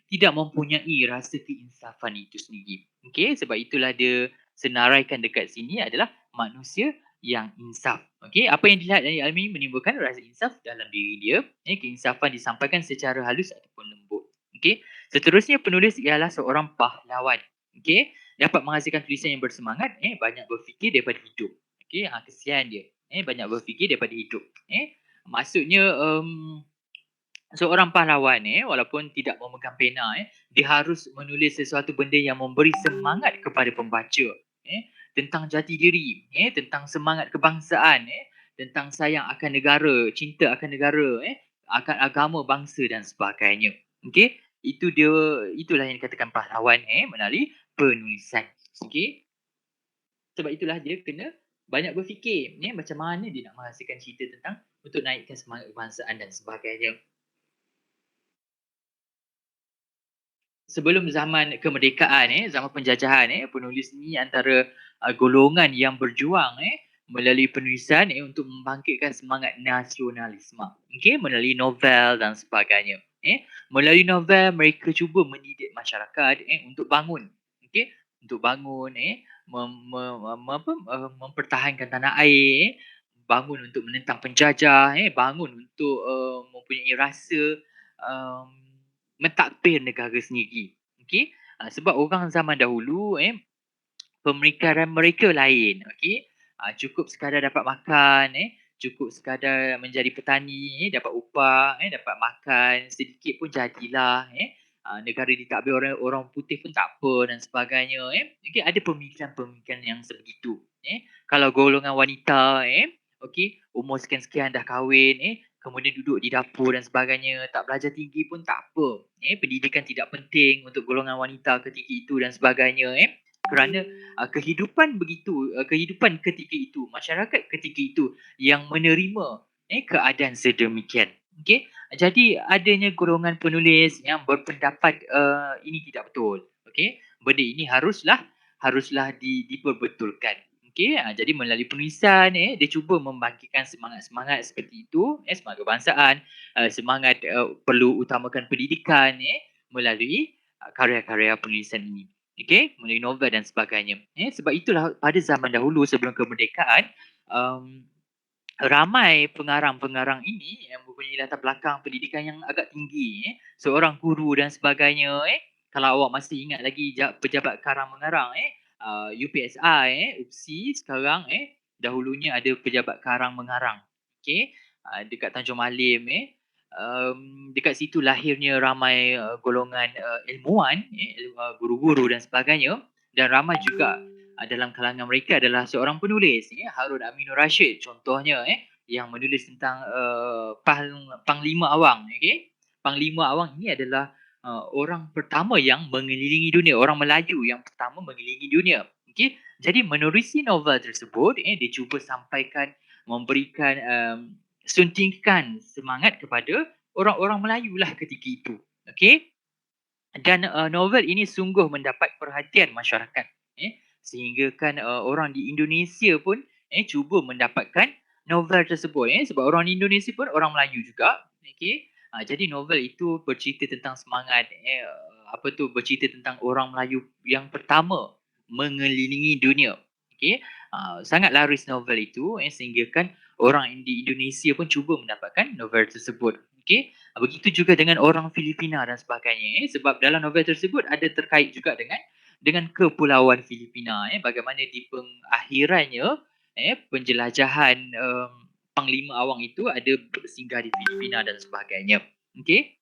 tidak mempunyai rasa keinsafan itu sendiri. Okey, sebab itulah dia senaraikan dekat sini adalah manusia yang insaf. Okey, apa yang dilihat dari Almi menimbulkan rasa insaf dalam diri dia. Keinsafan disampaikan secara halus ataupun lembut. Okey, seterusnya penulis ialah seorang pahlawan. Okey, dapat menghasilkan tulisan yang bersemangat, banyak berfikir daripada hidup. Okey, kesian dia. Banyak berfikir daripada hidup. Maksudnya seorang pahlawan walaupun tidak memegang pena dia harus menulis sesuatu benda yang memberi semangat kepada pembaca tentang jati diri, tentang semangat kebangsaan, tentang sayang akan negara, cinta akan negara, akan agama, bangsa dan sebagainya. Okey, itulah yang dikatakan pahlawan melalui penulisan. Okey. Sebab itulah dia kena banyak berfikir macam mana dia nak menghasilkan cerita tentang untuk naikkan semangat kebangsaan dan sebagainya. Sebelum zaman kemerdekaan, zaman penjajahan, penulis ni antara golongan yang berjuang melalui penulisan untuk membangkitkan semangat nasionalisme. Okey, melalui novel dan sebagainya. Melalui novel mereka cuba mendidik masyarakat untuk bangun. Okey, untuk bangun mempertahankan tanah air, bangun untuk menentang penjajah, bangun untuk mempunyai rasa mentadbir negara sendiri. Okey, sebab orang zaman dahulu pemikiran mereka lain. Okey, cukup sekadar dapat makan, cukup sekadar menjadi petani, dapat upah, dapat makan sedikit pun jadilah. Negara ditadbir orang putih pun tak apa dan sebagainya. Okey, ada pemikiran-pemikiran yang sebegitu. Kalau golongan wanita, okey, umur sekian-sekian dah kahwin, kemudian duduk di dapur dan sebagainya, tak belajar tinggi pun tak apa. Pendidikan tidak penting untuk golongan wanita ketika itu dan sebagainya. Kerana kehidupan begitu, kehidupan ketika itu, masyarakat ketika itu yang menerima keadaan sedemikian. Okey, jadi adanya golongan penulis yang berpendapat ini tidak betul. Okey, benda ini haruslah diperbetulkan. Okey, jadi melalui penulisan dia cuba membangkitkan semangat-semangat seperti itu, semangat kebangsaan, semangat perlu utamakan pendidikan melalui karya-karya penulisan ini. Okey, melalui novel dan sebagainya. Sebab itulah pada zaman dahulu sebelum kemerdekaan ramai pengarang-pengarang ini yang mempunyai latar belakang pendidikan yang agak tinggi, seorang guru dan sebagainya. Kalau awak masih ingat lagi pejabat karang mengarang UPSI, UPSI sekarang dahulunya ada pejabat karang mengarang. Okey, dekat Tanjung Malim dekat situ lahirnya ramai golongan ilmuwan, guru-guru dan sebagainya, dan ramai juga dalam kalangan mereka adalah seorang penulis, Harun Aminur Rashid contohnya, yang menulis tentang Panglima Awang. Okey, Panglima Awang ini adalah orang pertama yang mengelilingi dunia, orang Melayu yang pertama mengelilingi dunia. Okey, jadi menerusi novel tersebut dia cuba sampaikan, memberikan suntikan semangat kepada orang-orang Melayu lah ketika itu. Okey, dan novel ini sungguh mendapat perhatian masyarakat, sehingga kan orang di Indonesia pun cuba mendapatkan novel tersebut, sebab orang di Indonesia pun orang Melayu juga. Okey, jadi novel itu bercerita tentang semangat bercerita tentang orang Melayu yang pertama mengelilingi dunia. Okey, sangat laris novel itu sehingga kan orang di Indonesia pun cuba mendapatkan novel tersebut. Okey, begitu juga dengan orang Filipina dan sebagainya, sebab dalam novel tersebut ada terkait juga dengan kepulauan Filipina, bagaimana di pengakhirannya penjelajahan Panglima Awang itu ada bersinggah di Filipina dan sebagainya. Okey,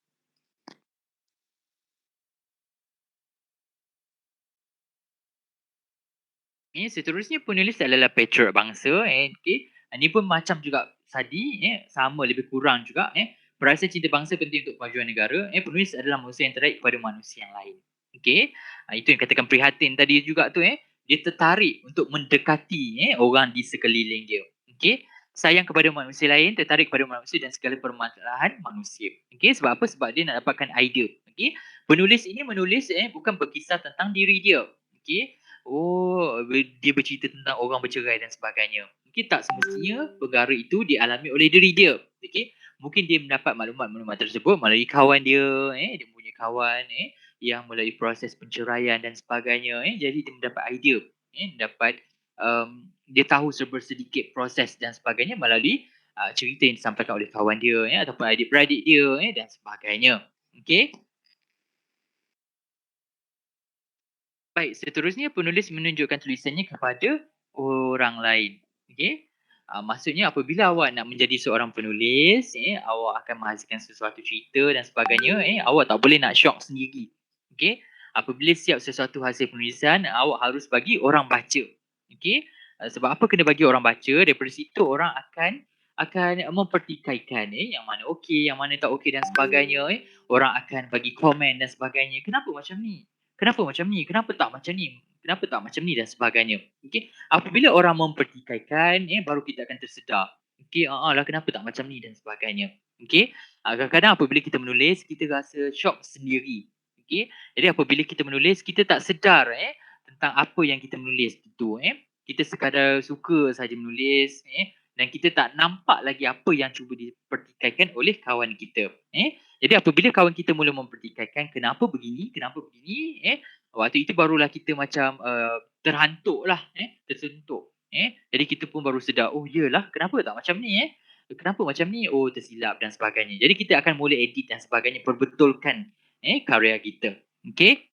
seterusnya penulis adalah patriot bangsa. Okey, ini pun macam juga tadi, sama lebih kurang juga. Perasaan cinta bangsa penting untuk kemajuan negara. Penulis adalah manusia yang terbaik kepada manusia yang lain. Okey, itu yang katakan prihatin tadi juga tu. Dia tertarik untuk mendekati orang di sekeliling dia. Okey, sayang kepada manusia lain, tertarik kepada manusia dan segala permasalahan manusia. Okey, sebab apa? Sebab dia nak dapatkan idea. Okey, penulis ini menulis bukan berkisah tentang diri dia. Okey, dia bercerita tentang orang bercerai dan sebagainya. Mungkin tak semestinya perkara itu dialami oleh diri dia. Okey, mungkin dia mendapat maklumat-maklumat tersebut melalui kawan dia, dia punya kawan yang melalui proses penceraian dan sebagainya. Jadi dia mendapat idea, dapat dia tahu sedikit proses dan sebagainya melalui cerita yang disampaikan oleh kawan dia ataupun adik-beradik dia dan sebagainya. Okey. Baik, seterusnya penulis menunjukkan tulisannya kepada orang lain. Okey. Maksudnya apabila awak nak menjadi seorang penulis, awak akan menghasilkan sesuatu cerita dan sebagainya, awak tak boleh nak syok sendiri. Okey. Apabila siap sesuatu hasil penulisan, awak harus bagi orang baca. Okey. Sebab apa kena bagi orang baca? Daripada situ orang akan mempertikaikan yang mana okey, yang mana tak okey dan sebagainya. Orang akan bagi komen dan sebagainya. Kenapa macam ni? Kenapa macam ni? Kenapa tak macam ni? Kenapa tak macam ni dan sebagainya. Okey. Apabila orang mempertikaikan, baru kita akan tersedar. Okey, lah kenapa tak macam ni dan sebagainya. Okey. Kadang-kadang apabila kita menulis, kita rasa syok sendiri. Okey. Jadi apabila kita menulis, kita tak sedar tentang apa yang kita menulis itu. Kita sekadar suka saja menulis, dan kita tak nampak lagi apa yang cuba dipertikaikan oleh kawan kita. Jadi apabila kawan kita mula mempertikaikan kenapa begini, waktu itu barulah kita macam terhantuk lah, tersentuh. Jadi kita pun baru sedar, oh iyalah, kenapa tak macam ni Kenapa macam ni? Oh, tersilap dan sebagainya. Jadi kita akan mula edit dan sebagainya, perbetulkan karya kita. Okey?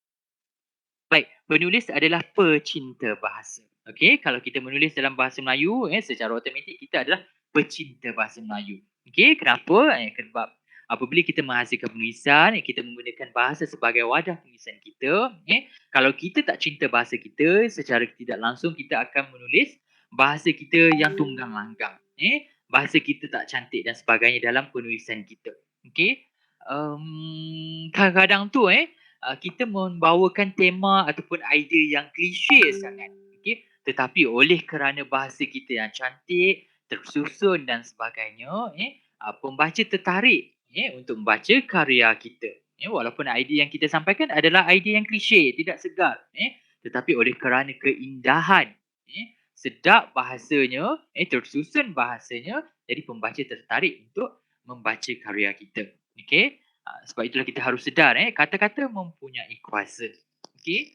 Baik, penulis adalah pecinta bahasa. Okey, kalau kita menulis dalam bahasa Melayu, secara automatik kita adalah pecinta bahasa Melayu. Okey, kenapa? Sebab apabila kita menghasilkan penulisan, kita menggunakan bahasa sebagai wadah penulisan kita. Kalau kita tak cinta bahasa kita, secara tidak langsung kita akan menulis bahasa kita yang tunggang langgang. Bahasa kita tak cantik dan sebagainya dalam penulisan kita. Okey, kadang-kadang tu kita membawakan tema ataupun idea yang klise sangat. Okey, tetapi oleh kerana bahasa kita yang cantik, tersusun dan sebagainya, pembaca tertarik untuk membaca karya kita. Walaupun idea yang kita sampaikan adalah idea yang klise, tidak segar, tetapi oleh kerana keindahan, sedap bahasanya, tersusun bahasanya, jadi pembaca tertarik untuk membaca karya kita. Okey. Sebab itulah kita harus sedar kata-kata mempunyai kuasa. Okey.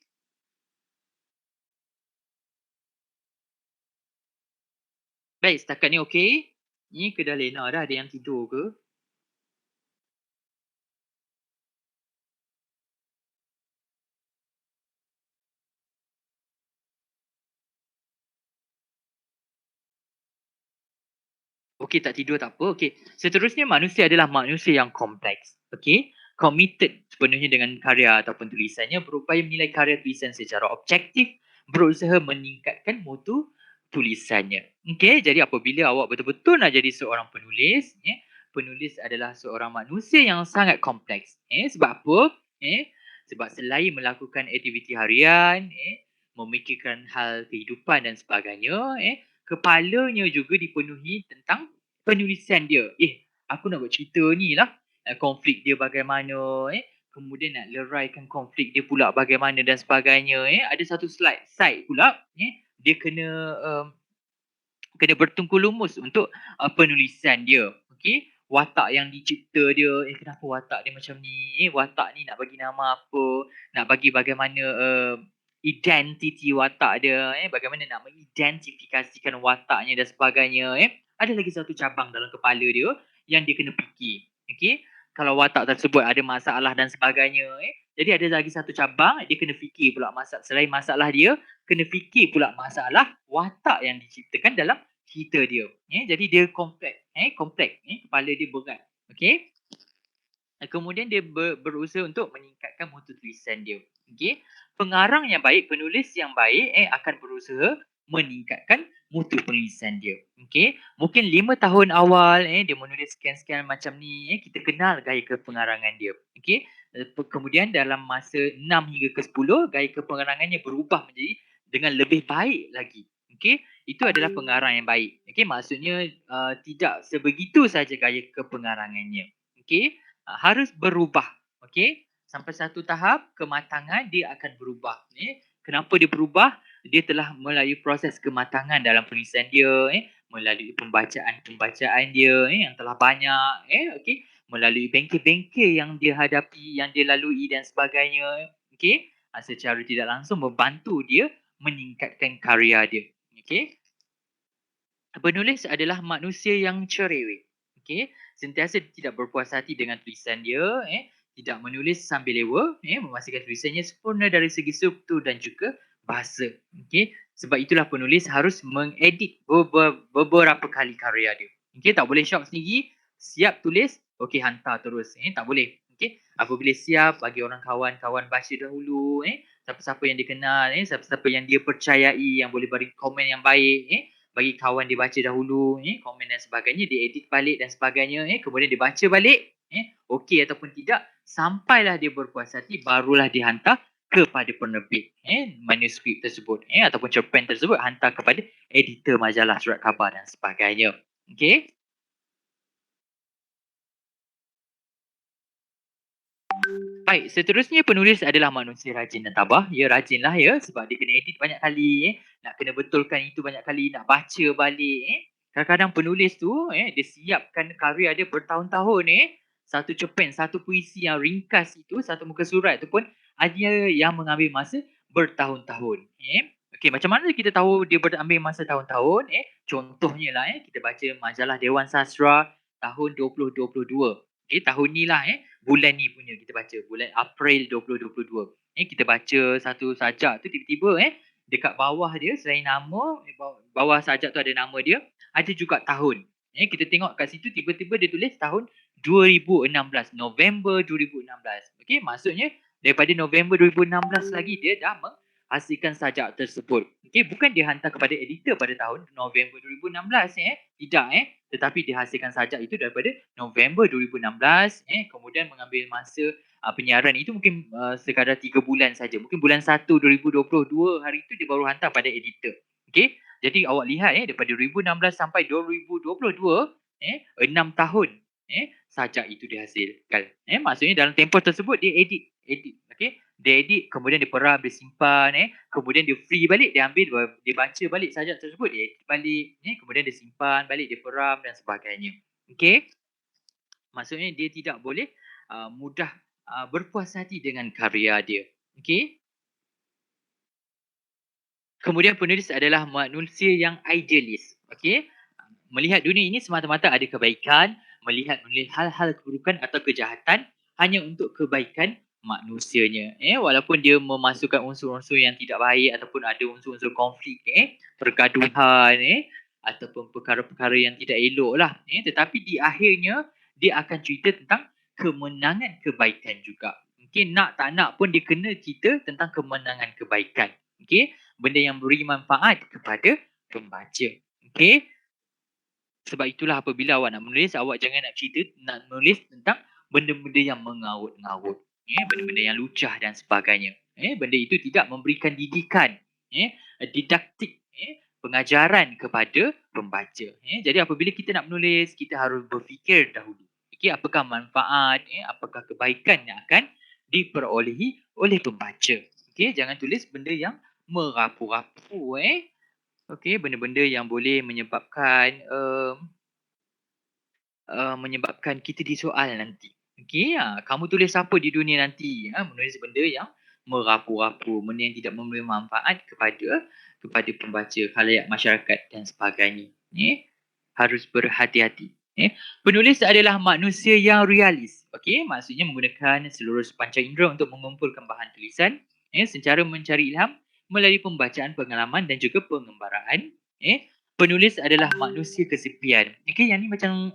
Baik, setakat ni okey. Ni ke dah lena dah, ada yang tidur ke? Okey, tak tidur tak apa. Okey. Seterusnya manusia adalah manusia yang kompleks. Okey. Committed sepenuhnya dengan karya ataupun tulisannya, berupaya menilai karya tulisan secara objektif, berusaha meningkatkan mutu tulisannya. Okey, jadi apabila awak betul-betul nak jadi seorang penulis, penulis adalah seorang manusia yang sangat kompleks. Sebab apa? Sebab selain melakukan aktiviti harian, memikirkan hal kehidupan dan sebagainya, kepalanya juga dipenuhi tentang penulisan dia. Aku nak buat cerita ni lah. Konflik dia bagaimana, kemudian nak leraikan konflik dia pula bagaimana dan sebagainya. Ada satu side pula, dia kena bertungku lumus untuk penulisan dia. Okey, watak yang dicipta dia, kenapa watak dia macam ni? Watak ni nak bagi nama apa? Nak bagi bagaimana identiti watak dia, bagaimana nak mengidentifikasikan wataknya dan sebagainya. Ada lagi satu cabang dalam kepala dia yang dia kena fikir. Okey, kalau watak tersebut ada masalah dan sebagainya, jadi ada lagi satu cabang dia kena fikir pula selain masalah dia, kena fikir pula masalah watak yang diciptakan dalam cerita dia. Jadi dia kompleks, kepala dia berat. Okey. Kemudian dia berusaha untuk meningkatkan mutu tulisan dia. Okey. Pengarang yang baik, penulis yang baik akan berusaha meningkatkan mutu penulisan dia. Okey. Mungkin 5 tahun awal dia menulis sekian-sekian macam ni, kita kenal gaya kepengarangan dia. Okey. Kemudian dalam masa 6 hingga ke 10, gaya kepengarangannya berubah menjadi dengan lebih baik lagi. Okey, itu adalah pengarang yang baik. Okey, maksudnya tidak sebegitu saja gaya kepengarangannya. Okey, harus berubah. Okey, sampai satu tahap kematangan dia akan berubah. Kenapa dia berubah? Dia telah melalui proses kematangan dalam penulisan dia, melalui pembacaan dia yang telah banyak, okey, melalui bengkel-bengkel yang dia hadapi, yang dia lalui dan sebagainya. Okey, secara tidak langsung membantu dia meningkatkan karya dia. Okey. Penulis adalah manusia yang cerewet. Okey, sentiasa tidak berpuas hati dengan tulisan dia, tidak menulis sambil lewa, memastikan tulisannya sempurna dari segi struktur dan juga bahasa. Okey, sebab itulah penulis harus mengedit beberapa kali karya dia. Okey, tak boleh shock sendiri, siap tulis, okey hantar terus. Tak boleh. Okey, apabila siap, bagi orang kawan-kawan baca dahulu, siapa-siapa yang dikenal, siapa-siapa yang dia percayai, yang boleh bagi komen yang baik, bagi kawan dia baca dahulu, komen dan sebagainya, dia edit balik dan sebagainya, kemudian dia baca balik, okey ataupun tidak, sampailah dia berpuas hati, barulah dihantar kepada penerbit manuskrip tersebut, ataupun cerpen tersebut, hantar kepada editor majalah, surat khabar dan sebagainya. Okey. Baik, seterusnya penulis adalah manusia rajin dan tabah. Ya, rajinlah ya, sebab dia kena edit banyak kali, nak kena betulkan itu banyak kali, nak baca balik. Kadang-kadang penulis tu, dia siapkan karya dia bertahun-tahun. Satu cerpen, satu puisi yang ringkas itu, satu muka surat tu pun ada yang mengambil masa bertahun-tahun. Okey, macam mana kita tahu dia berambil masa tahun-tahun? Contohnya lah, kita baca majalah Dewan Sastra tahun 2022. Tahun ni lah, bulan ni punya kita baca, bulan April 2022. Kita baca satu sajak tu, tiba-tiba dekat bawah dia selain nama, bawah sajak tu ada nama dia, ada juga tahun. Kita tengok kat situ, tiba-tiba dia tulis tahun 2016, November 2016. Okey, maksudnya daripada November 2016 lagi dia dah menghasilkan sajak tersebut. Okey, bukan dia hantar kepada editor pada tahun November 2016, tidak, tetapi dihasilkan sajak itu daripada November 2016, kemudian mengambil masa penyiaran itu mungkin sekadar 3 bulan saja. Mungkin bulan 1 2022 hari itu dia baru hantar pada editor. Okey, jadi awak lihat daripada 2016 sampai 2022, 6 tahun sajak itu dihasilkan. Maksudnya dalam tempoh tersebut dia edit. Okey, dia edit, kemudian dia peram, dia simpan, kemudian dia free balik, dia ambil, dia baca balik sajak tersebut, dia edit balik, kemudian dia simpan balik, dia peram dan sebagainya. Okey, maksudnya dia tidak boleh mudah berpuas hati dengan karya dia. Okey. Kemudian penulis adalah manusia yang idealis. Okey, melihat dunia ini semata-mata ada kebaikan, melihat hal-hal keburukan atau kejahatan hanya untuk kebaikan manusianya. Walaupun dia memasukkan unsur-unsur yang tidak baik ataupun ada unsur-unsur konflik, pergaduhan, ataupun perkara-perkara yang tidak elok lah. Tetapi di akhirnya dia akan cerita tentang kemenangan kebaikan juga. Mungkin nak tak nak pun dia kena cerita tentang kemenangan kebaikan. Okey, benda yang beri manfaat kepada pembaca. Okey. Sebab itulah apabila awak nak menulis, awak jangan nak cerita, nak menulis tentang benda-benda yang mengaut-ngaut. Benda-benda yang lucah dan sebagainya. Benda itu tidak memberikan didikan, didaktik, pengajaran kepada pembaca. Jadi apabila kita nak menulis, kita harus berfikir dahulu. Okey, apakah manfaat, apakah kebaikan yang akan diperolehi oleh pembaca. Okey, jangan tulis benda yang merapu-rapu, okey, benda-benda yang boleh menyebabkan menyebabkan kita disoal nanti. Okey, kamu tulis apa di dunia nanti? Menulis benda yang merapu-rapu, benda yang tidak memberi manfaat kepada pembaca, khalayak masyarakat dan sebagainya. Harus berhati-hati. Penulis adalah manusia yang realis. Okey, maksudnya menggunakan seluruh sepanca indera untuk mengumpulkan bahan tulisan, secara mencari ilham melalui pembacaan, pengalaman dan juga pengembaraan. Penulis adalah manusia kesepian. Okey, yang ni macam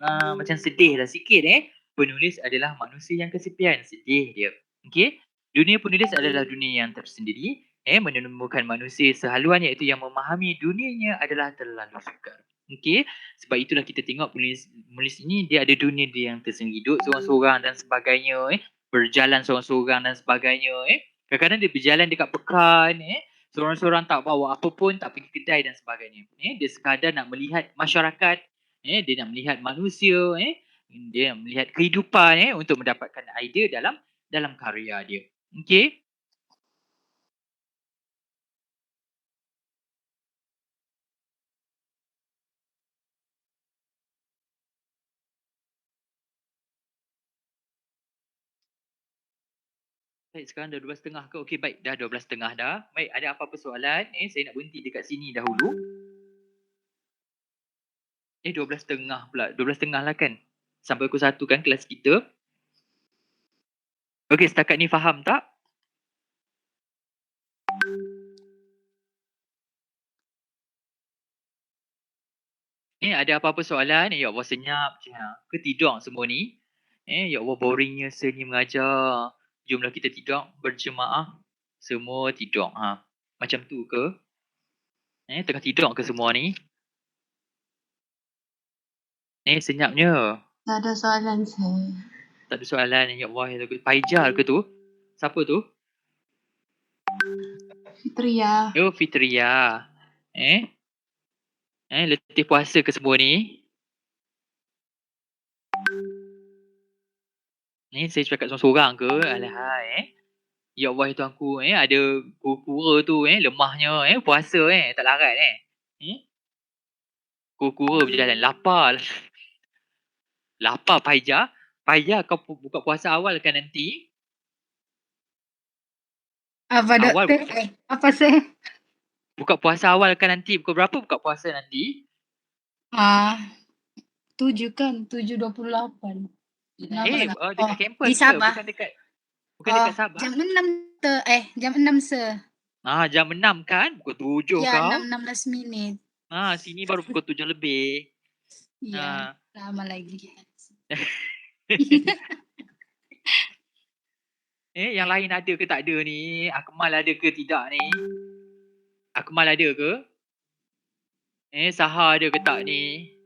sedih lah sikit. Penulis adalah manusia yang kesepian, sedih dia. Okey, dunia penulis adalah dunia yang tersendiri, menemukan manusia sehaluan iaitu yang memahami dunianya adalah terlalu sukar. Okey, sebab itulah kita tengok penulis ini dia ada dunia dia yang tersendiri, duduk seorang-seorang dan sebagainya, berjalan seorang-seorang dan sebagainya. Kadang-kadang dia berjalan dekat pekan, seorang-seorang tak bawa apa pun, tak pergi kedai dan sebagainya. Dia sekadar nak melihat masyarakat, dia nak melihat manusia, dia nak melihat kehidupan, untuk mendapatkan idea dalam karya dia. Okey. Baik, sekarang dah 12.30 ke? Okey, baik, dah 12.30 dah. Baik, ada apa-apa soalan? Saya nak berhenti dekat sini dahulu. 12.30 pula. 12.30 lah kan? Sampai pukul 1 kan kelas kita. Okey, setakat ni faham tak? Ada apa-apa soalan? Ya Allah senyap je. Ke tidur semua ni? Ya Allah boringnya sir ni mengajar. Jomlah kita tidur berjemaah. Semua tidur. Macam tu ke? Tengah tidur ke semua ni? Senyapnya. Tak ada soalan, sir. Tak ada soalan. Ya Allah. Faizal ke tu? Siapa tu? Fitria. Oh, Fitria. Letih puasa ke semua ni? Saya cakap seorang-seorang ke? Alahai. Ya Allah itu aku ada kura-kura tu lemahnya puasa tak larat kura-kura berjalan lapar. Lapar Faizal. Faizal kau buka puasa awal kan nanti? Apa Awal doktor? Apa sih? buka puasa awal kan nanti? Pukul berapa buka puasa nanti? 7 kan? 7.28. Dekat kampus di ke? Sabah. Bukan dekat Sabah. Jam 6 jam 6 sir. Jam 6 kan? Pukul 7 Ya, kau. 6:16 minit. Sini baru pukul 7 lebih. Iya, lama lagi. Yang lain ada ke tak ada ni? Akmal ada ke tidak ni? Akmal ada ke? Saha ada ke tak ni?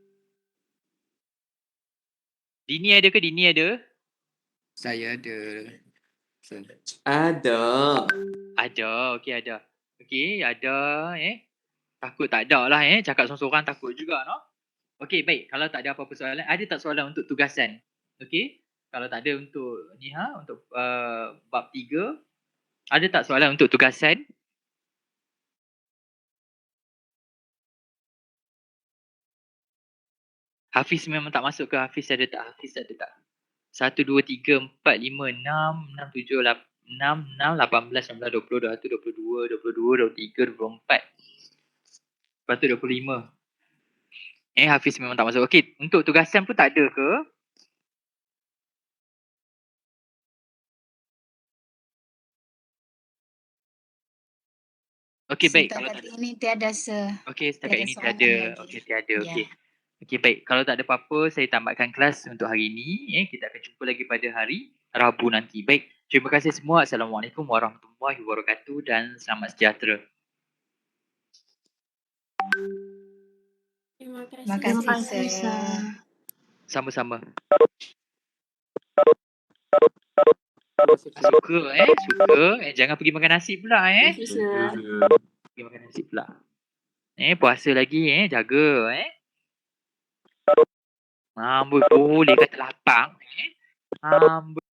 Dini ada ke? Dini ada? Saya ada. Ada. Ada. Okey ada. Okey ada Takut tak ada lah Cakap seorang-seorang takut juga no. Okey baik. Kalau tak ada apa-apa soalan, ada tak soalan untuk tugasan? Okey. Kalau tak ada untuk ni untuk bab 3, ada tak soalan untuk tugasan? Hafiz memang tak masuk ke? Hafiz ada tak? 1, 2, 3, 4, 5, 6, 6, 7, 8, 6, 18, 19, 20, 21, 22, 23, 24. Lepas tu 25. Hafiz memang tak masuk. Okey, untuk tugasan pun tak ada ke? Okey baik. Kalau tak ada, Setakat ini tiada sir. okey setakat tiada ini soalan tiada. lagi. Okey tiada. Ya. Okey. Okey baik. Kalau tak ada apa-apa, saya tamatkan kelas untuk hari ini. Kita akan jumpa lagi pada hari Rabu nanti. Baik. Terima kasih semua. Assalamualaikum warahmatullahi wabarakatuh dan selamat sejahtera. Terima Terima kasih kasih, sir. sir. Sama-sama. Suka suka. Jangan pergi makan nasi pula Pergi makan nasi pula. Puasa lagi jaga Amboi boleh kata lapang amboi.